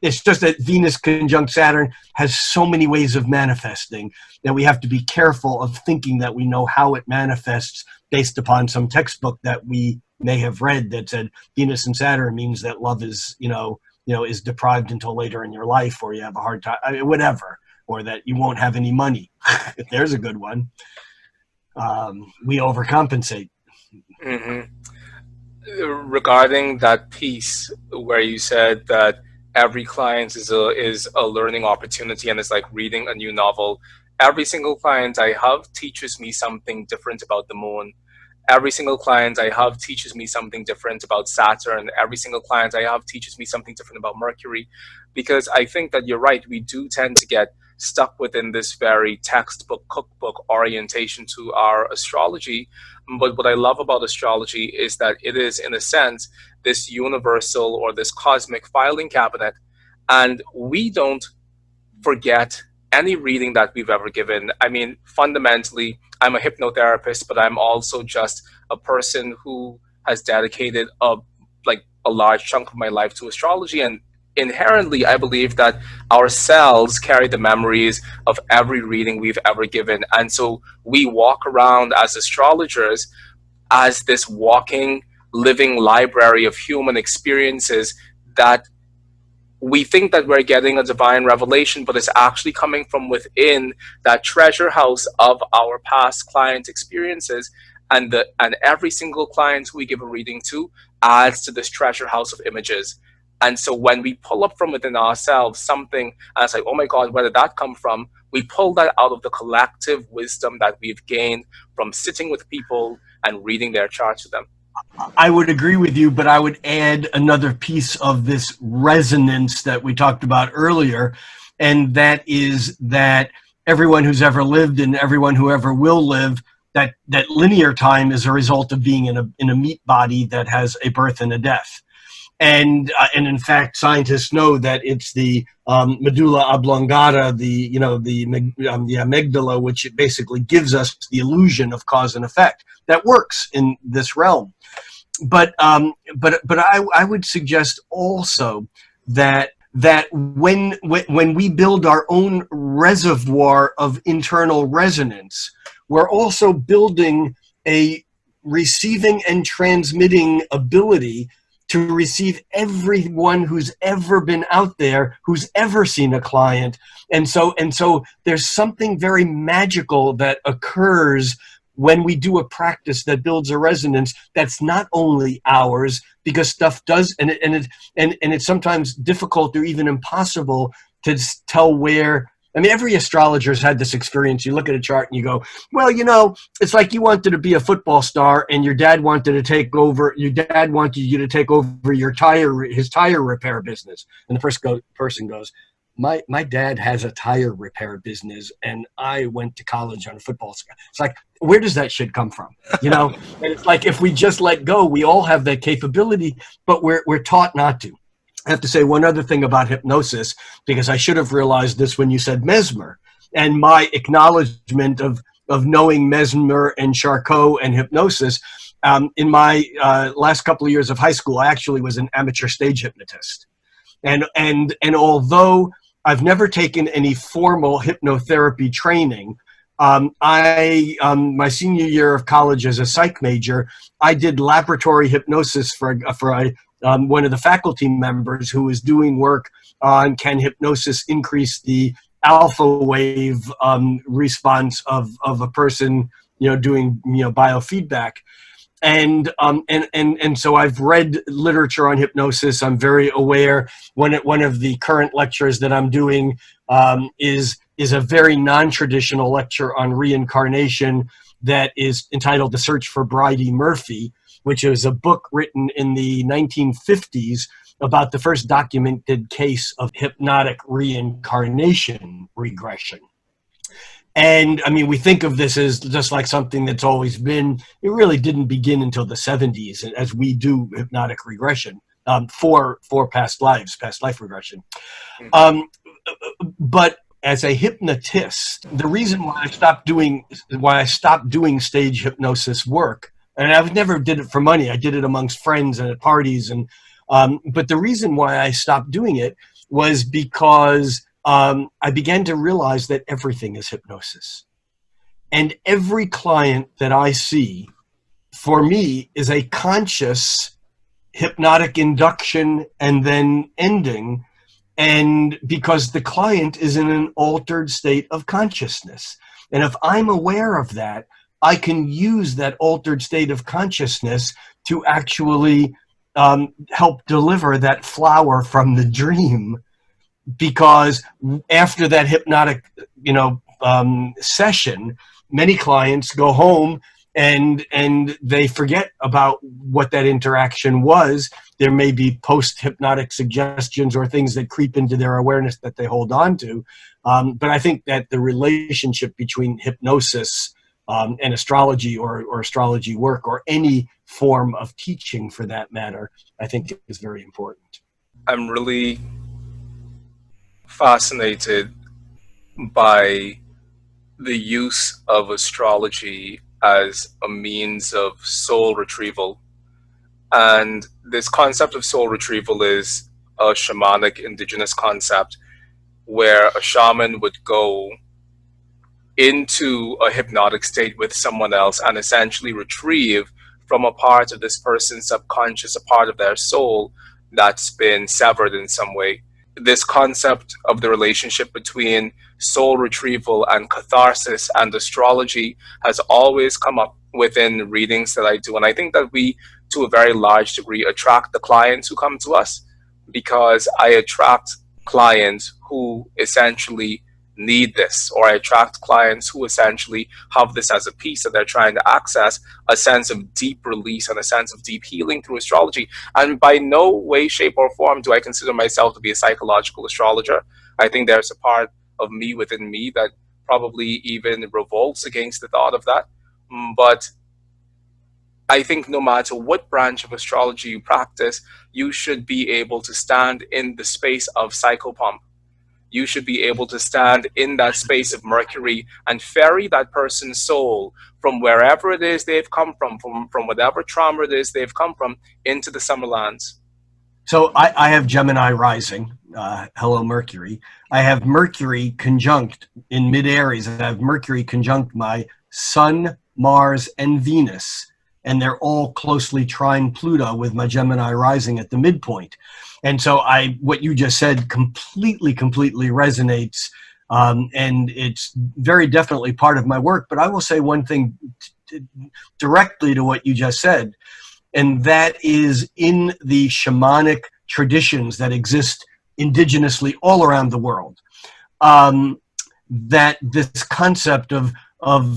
it's just that Venus conjunct Saturn has so many ways of manifesting that we have to be careful of thinking that we know how it manifests based upon some textbook that we may have read that said Venus and Saturn means that love is, you know, is deprived until later in your life, or you have a hard time, I mean, whatever, or that you won't have any money. There's a good one. We overcompensate. Hmm. Regarding that piece where you said that every client is a learning opportunity and it's like reading a new novel. Every single client I have teaches me something different about the moon. Every single client I have teaches me something different about Saturn. Every single client I have teaches me something different about Mercury. Because I think that you're right, we do tend to get stuck within this very textbook, cookbook orientation to our astrology. But what I love about astrology is that it is, in a sense, this universal or this cosmic filing cabinet. And we don't forget any reading that we've ever given. I mean, fundamentally, I'm a hypnotherapist, but I'm also just a person who has dedicated a large chunk of my life to astrology. And inherently, I believe that our cells carry the memories of every reading we've ever given. And so we walk around as astrologers as this walking, living library of human experiences that we think that we're getting a divine revelation, but it's actually coming from within that treasure house of our past client experiences. And every single client we give a reading to adds to this treasure house of images. And so when we pull up from within ourselves something, and it's like, oh my God, where did that come from? We pull that out of the collective wisdom that we've gained from sitting with people and reading their charts to them. I would agree with you, but I would add another piece of this resonance that we talked about earlier, and that is that everyone who's ever lived and everyone who ever will live, that linear time is a result of being in a meat body that has a birth and a death. And in fact, scientists know that it's the medulla oblongata, the amygdala, which it basically gives us the illusion of cause and effect that works in this realm. But I would suggest also that when we build our own reservoir of internal resonance, we're also building a receiving and transmitting ability to receive everyone who's ever been out there, who's ever seen a client. And so there's something very magical that occurs when we do a practice that builds a resonance that's not only ours, because stuff does, and it's sometimes difficult or even impossible to tell where I mean, every astrologer's had this experience. You look at a chart and you go, well, you know, it's like you wanted to be a football star and your dad wanted to take over, your dad wanted you to take over his tire repair business. And the person goes, my dad has a tire repair business and I went to college on a football star. It's like, where does that shit come from? You know, and it's like, if we just let go, we all have that capability, but we're taught not to. I have to say one other thing about hypnosis, because I should have realized this when you said mesmer, and my acknowledgement of knowing mesmer and Charcot and hypnosis. In my last couple of years of high school, I actually was an amateur stage hypnotist. And although I've never taken any formal hypnotherapy training, my senior year of college as a psych major, I did laboratory hypnosis for one of the faculty members who was doing work on can hypnosis increase the alpha wave response of a person, you know, doing, you know, biofeedback. And so I've read literature on hypnosis. I'm very aware. One of the current lectures that I'm doing is a very non-traditional lecture on reincarnation that is entitled The Search for Bridie Murphy, which is a book written in the 1950s about the first documented case of hypnotic reincarnation regression. And I mean, we think of this as just like something that's always been. It really didn't begin until the 70s, as we do hypnotic regression for past life regression. But as a hypnotist, the reason why I stopped doing stage hypnosis work, and I never did it for money. I did it amongst friends and at parties, and but the reason why I stopped doing it was because I began to realize that everything is hypnosis. And every client that I see, for me, is a conscious hypnotic induction and then ending. And because the client is in an altered state of consciousness. And if I'm aware of that, I can use that altered state of consciousness to actually help deliver that flower from the dream. Because after that hypnotic, session, many clients go home and they forget about what that interaction was. There may be post-hypnotic suggestions or things that creep into their awareness that they hold on to. But I think that the relationship between hypnosis and astrology or astrology work or any form of teaching for that matter, I think is very important. I'm really fascinated by the use of astrology as a means of soul retrieval. And this concept of soul retrieval is a shamanic indigenous concept where a shaman would go into a hypnotic state with someone else and essentially retrieve from a part of this person's subconscious, a part of their soul that's been severed in some way. This concept of the relationship between soul retrieval and catharsis and astrology has always come up within readings that I do. And I think that we, to a very large degree, attract the clients who come to us, because I attract clients who essentially need this, or I attract clients who essentially have this as a piece that they're trying to access, a sense of deep release and a sense of deep healing through astrology. And by no way, shape, or form do I consider myself to be a psychological astrologer. I think there's a part of me within me that probably even revolts against the thought of that. But I think no matter what branch of astrology you practice, you should be able to stand in the space of psychopomp. You should be able to stand in that space of Mercury and ferry that person's soul from wherever it is they've come from whatever trauma it is they've come from, into the summer lands. So I have Gemini rising. Hello, Mercury. I have Mercury conjunct in mid-Aries. I have Mercury conjunct my Sun, Mars, and Venus. And they're all closely trine Pluto with my Gemini rising at the midpoint. And so what you just said completely resonates. And it's very definitely part of my work. But I will say one thing directly to what you just said, and that is in the shamanic traditions that exist indigenously all around the world. that this concept of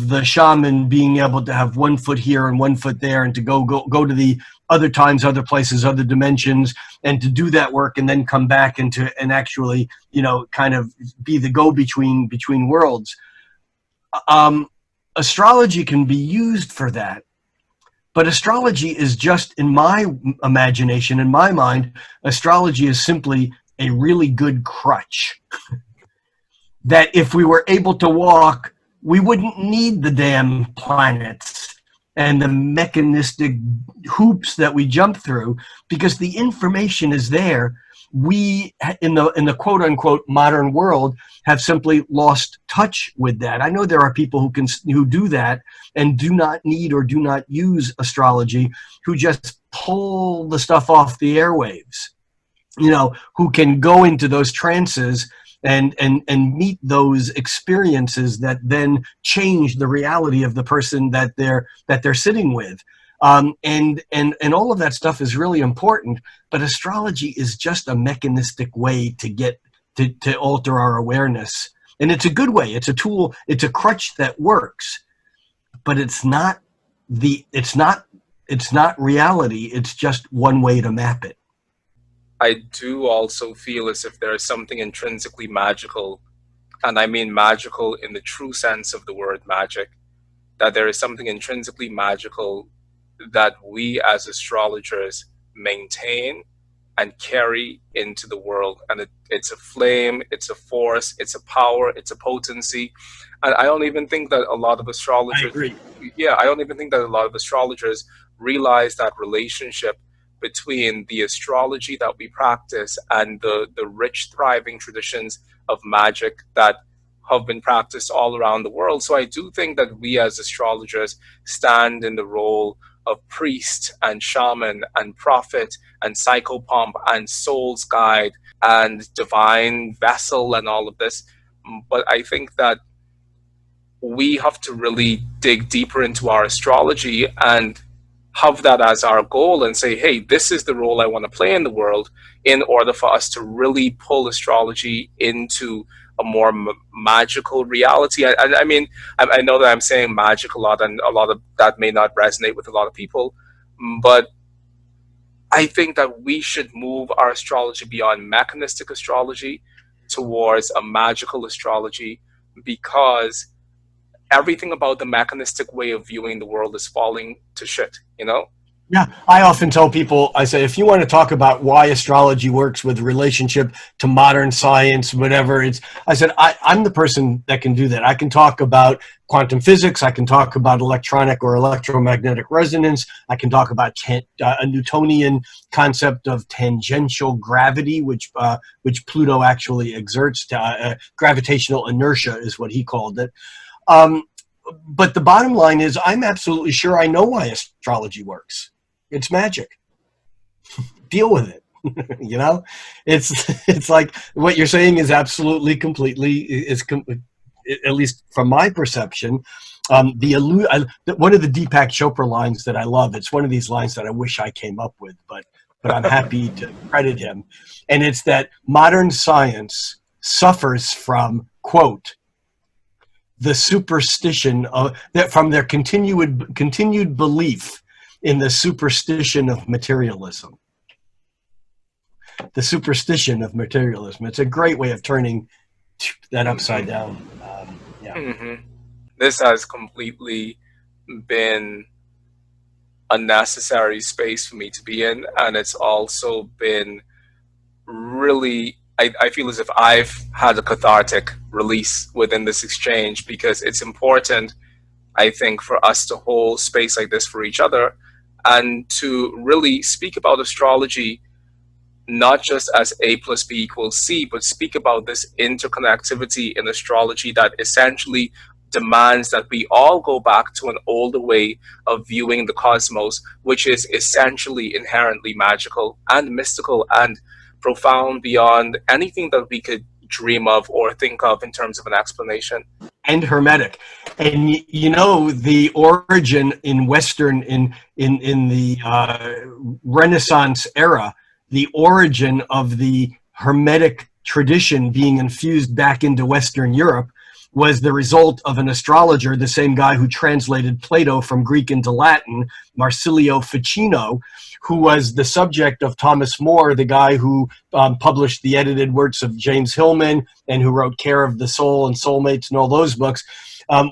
the shaman being able to have 1 foot here and 1 foot there, and to go to the other times, other places, other dimensions, and to do that work and then come back and actually, kind of be the go-between between worlds. Astrology can be used for that. But astrology is just, in my imagination, in my mind, astrology is simply a really good crutch. That if we were able to walk, we wouldn't need the damn planets and the mechanistic hoops that we jump through, because the information is there. We, in the quote unquote modern world, have simply lost touch with that. I know there are people who do that and do not need or do not use astrology, who just pull the stuff off the airwaves, who can go into those trances and meet those experiences that then change the reality of the person that they're sitting with. And all of that stuff is really important, but astrology is just a mechanistic way to get to alter our awareness. And it's a good way. It's a tool. It's a crutch that works, but it's not reality. It's just one way to map it. I do also feel as if there is something intrinsically magical, and I mean magical in the true sense of the word magic, that there is something intrinsically magical that we as astrologers maintain and carry into the world. And it's a flame, it's a force, it's a power, it's a potency. And I don't even think that a lot of astrologers, I agree. I don't even think that a lot of astrologers realize that relationship between the astrology that we practice and the rich, thriving traditions of magic that have been practiced all around the world. So I do think that we as astrologers stand in the role of priest and shaman and prophet and psychopomp and soul's guide and divine vessel and all of this. But I think that we have to really dig deeper into our astrology and have that as our goal and say, hey, this is the role I want to play in the world, in order for us to really pull astrology into a more magical reality. I mean, I know that I'm saying magic a lot, and a lot of that may not resonate with a lot of people, but I think that we should move our astrology beyond mechanistic astrology towards a magical astrology, because everything about the mechanistic way of viewing the world is falling to shit, Yeah, I often tell people, I say, if you want to talk about why astrology works with relationship to modern science, whatever, I'm the person that can do that. I can talk about quantum physics. I can talk about electronic or electromagnetic resonance. I can talk about a Newtonian concept of tangential gravity, which Pluto actually exerts. Gravitational inertia is what he called it. But the bottom line is, I'm absolutely sure I know why astrology works. It's magic. Deal with it. It's like what you're saying is absolutely, completely, at least from my perception. One of the Deepak Chopra lines that I love, it's one of these lines that I wish I came up with, but I'm happy to credit him. And it's that modern science suffers from, quote, the superstition from their continued belief in the superstition of materialism. The superstition of materialism. It's a great way of turning that upside down. This has completely been a necessary space for me to be in, and it's also been really, I feel as if I've had a cathartic release within this exchange, because it's important, I think, for us to hold space like this for each other and to really speak about astrology, not just as A plus B equals C, but speak about this interconnectivity in astrology that essentially demands that we all go back to an older way of viewing the cosmos, which is essentially inherently magical and mystical and profound beyond anything that we could dream of or think of in terms of an explanation. And hermetic. And the origin in Western, in the Renaissance era, the origin of the hermetic tradition being infused back into Western Europe was the result of an astrologer, the same guy who translated Plato from Greek into Latin, Marsilio Ficino, who was the subject of Thomas More, the guy who published the edited works of James Hillman and who wrote Care of the Soul and Soulmates and all those books.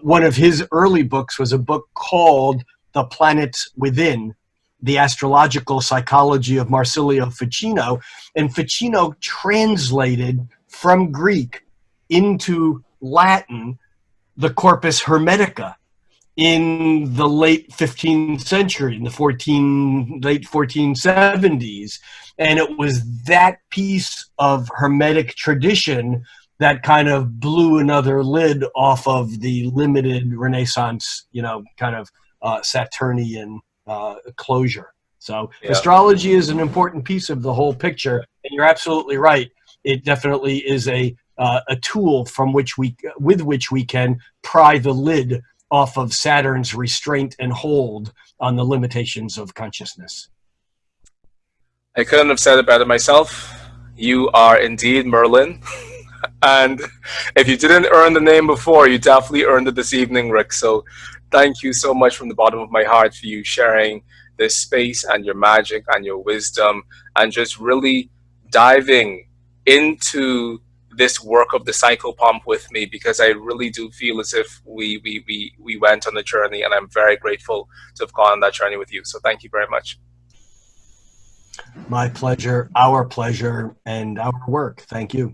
One of his early books was a book called The Planets Within, The Astrological Psychology of Marsilio Ficino. And Ficino translated from Greek into Latin the Corpus Hermetica in the late 15th century, in the late 1470s. And it was that piece of Hermetic tradition that kind of blew another lid off of the limited Renaissance, kind of Saturnian closure. So astrology is an important piece of the whole picture. And you're absolutely right. It definitely is a tool with which we can pry the lid off of Saturn's restraint and hold on the limitations of consciousness. I couldn't have said it better myself. You are indeed Merlin. And if you didn't earn the name before, you definitely earned it this evening, Rick. So thank you so much from the bottom of my heart for you sharing this space and your magic and your wisdom and just really diving into this work of the cycle pump with me, because I really do feel as if we went on a journey, and I'm very grateful to have gone on that journey with you. So thank you very much. My pleasure, our pleasure, and our work. Thank you.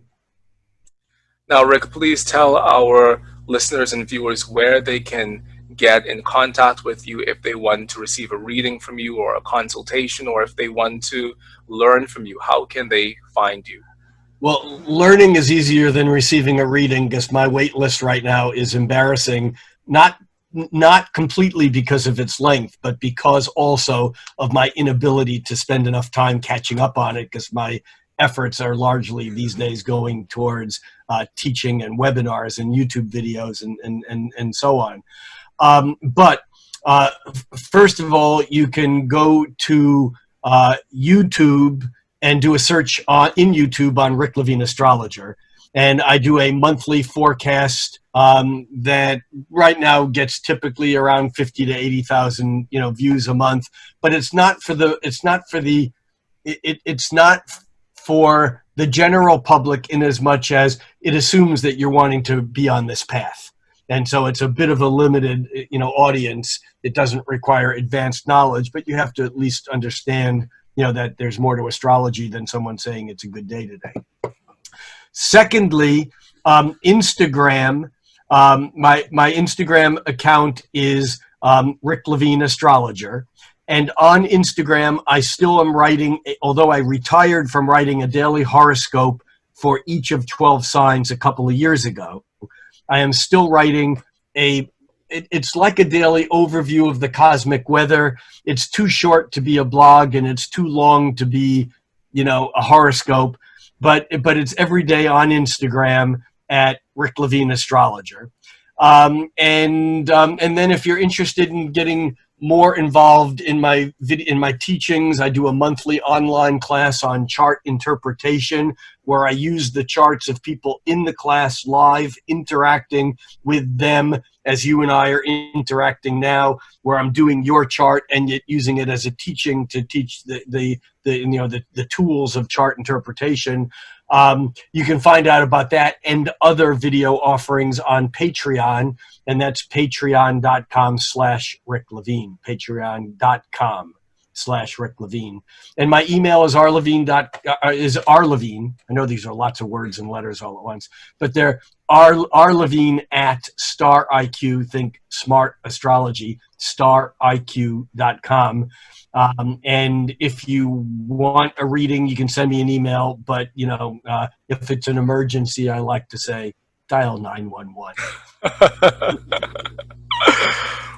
Now, Rick, please tell our listeners and viewers where they can get in contact with you if they want to receive a reading from you or a consultation, or if they want to learn from you. How can they find you? Well, learning is easier than receiving a reading, because my wait list right now is embarrassing, not completely because of its length, but because also of my inability to spend enough time catching up on it, because my efforts are largely these days going towards teaching and webinars and YouTube videos and so on. But first of all, you can go to YouTube and do a search in YouTube on Rick Levine Astrologer. And I do a monthly forecast that right now gets typically around 50 to 80,000 views a month. But it's not for the general public, in as much as it assumes that you're wanting to be on this path. And so it's a bit of a limited audience. It doesn't require advanced knowledge, but you have to at least understand that there's more to astrology than someone saying it's a good day today. Secondly, Instagram. My Instagram account is Rick Levine Astrologer. And on Instagram, I still am writing, although I retired from writing a daily horoscope for each of 12 signs a couple of years ago, I am still writing it's like a daily overview of the cosmic weather. It's too short to be a blog, and it's too long to be, a horoscope. But it's every day on Instagram at Rick Levine Astrologer. And then if you're interested in getting more involved in my teachings, I do a monthly online class on chart interpretation, where I use the charts of people in the class live, interacting with them as you and I are interacting now, where I'm doing your chart and yet using it as a teaching to teach the tools of chart interpretation. You can find out about that and other video offerings on Patreon, and that's patreon.com/Rick Levine, patreon.com/Rick Levine. And my email is rlevine. I know these are lots of words and letters all at once, but they're rlevine@stariq, think smart astrology, stariq.com. And if you want a reading, you can send me an email. But, if it's an emergency, I like to say, dial 911.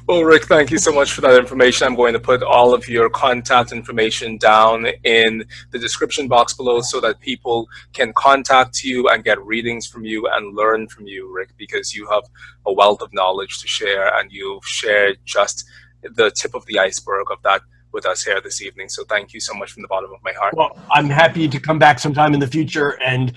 Well, Rick, thank you so much for that information. I'm going to put all of your contact information down in the description box below so that people can contact you and get readings from you and learn from you, Rick, because you have a wealth of knowledge to share, and you've shared just the tip of the iceberg of that with us here this evening. So thank you so much from the bottom of my heart. Well, I'm happy to come back sometime in the future and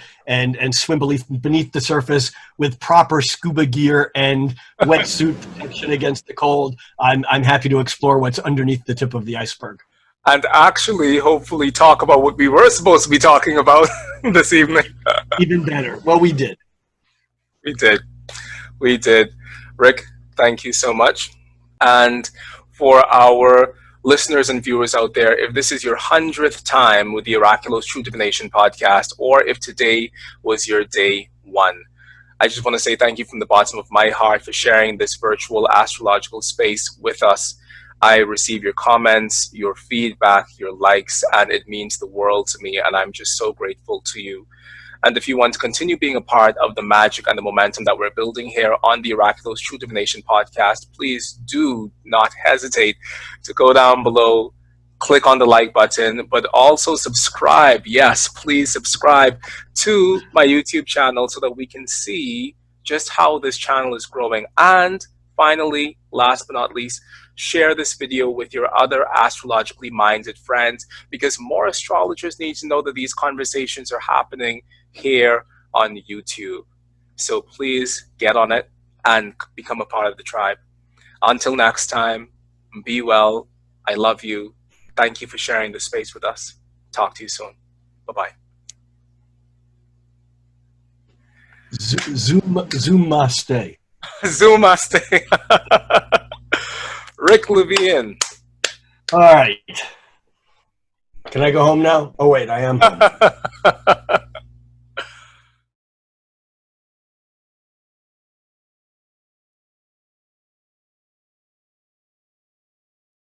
swim beneath the surface with proper scuba gear and wetsuit protection against the cold. I'm happy to explore what's underneath the tip of the iceberg. And actually, hopefully, talk about what we were supposed to be talking about this evening. Even better. Well, we did. We did. We did. Rick, thank you so much. And for our listeners and viewers out there, if this is your 100th time with the Oraculos True Divination podcast, or if today was your day one, I just want to say thank you from the bottom of my heart for sharing this virtual astrological space with us. I receive your comments, your feedback, your likes, and it means the world to me, and I'm just so grateful to you. And if you want to continue being a part of the magic and the momentum that we're building here on the Oraculos True Divination podcast, please do not hesitate to go down below, click on the like button, but also subscribe. Yes, please subscribe to my YouTube channel so that we can see just how this channel is growing. And finally, last but not least, share this video with your other astrologically minded friends, because more astrologers need to know that these conversations are happening here on YouTube. So please get on it and become a part of the tribe. Until next time, be well. I love you. Thank you for sharing this space with us. Talk to you soon. Bye-bye. Zoomaste. Zoomaste. Rick Levine. All right. Can I go home now? Oh, wait, I am home.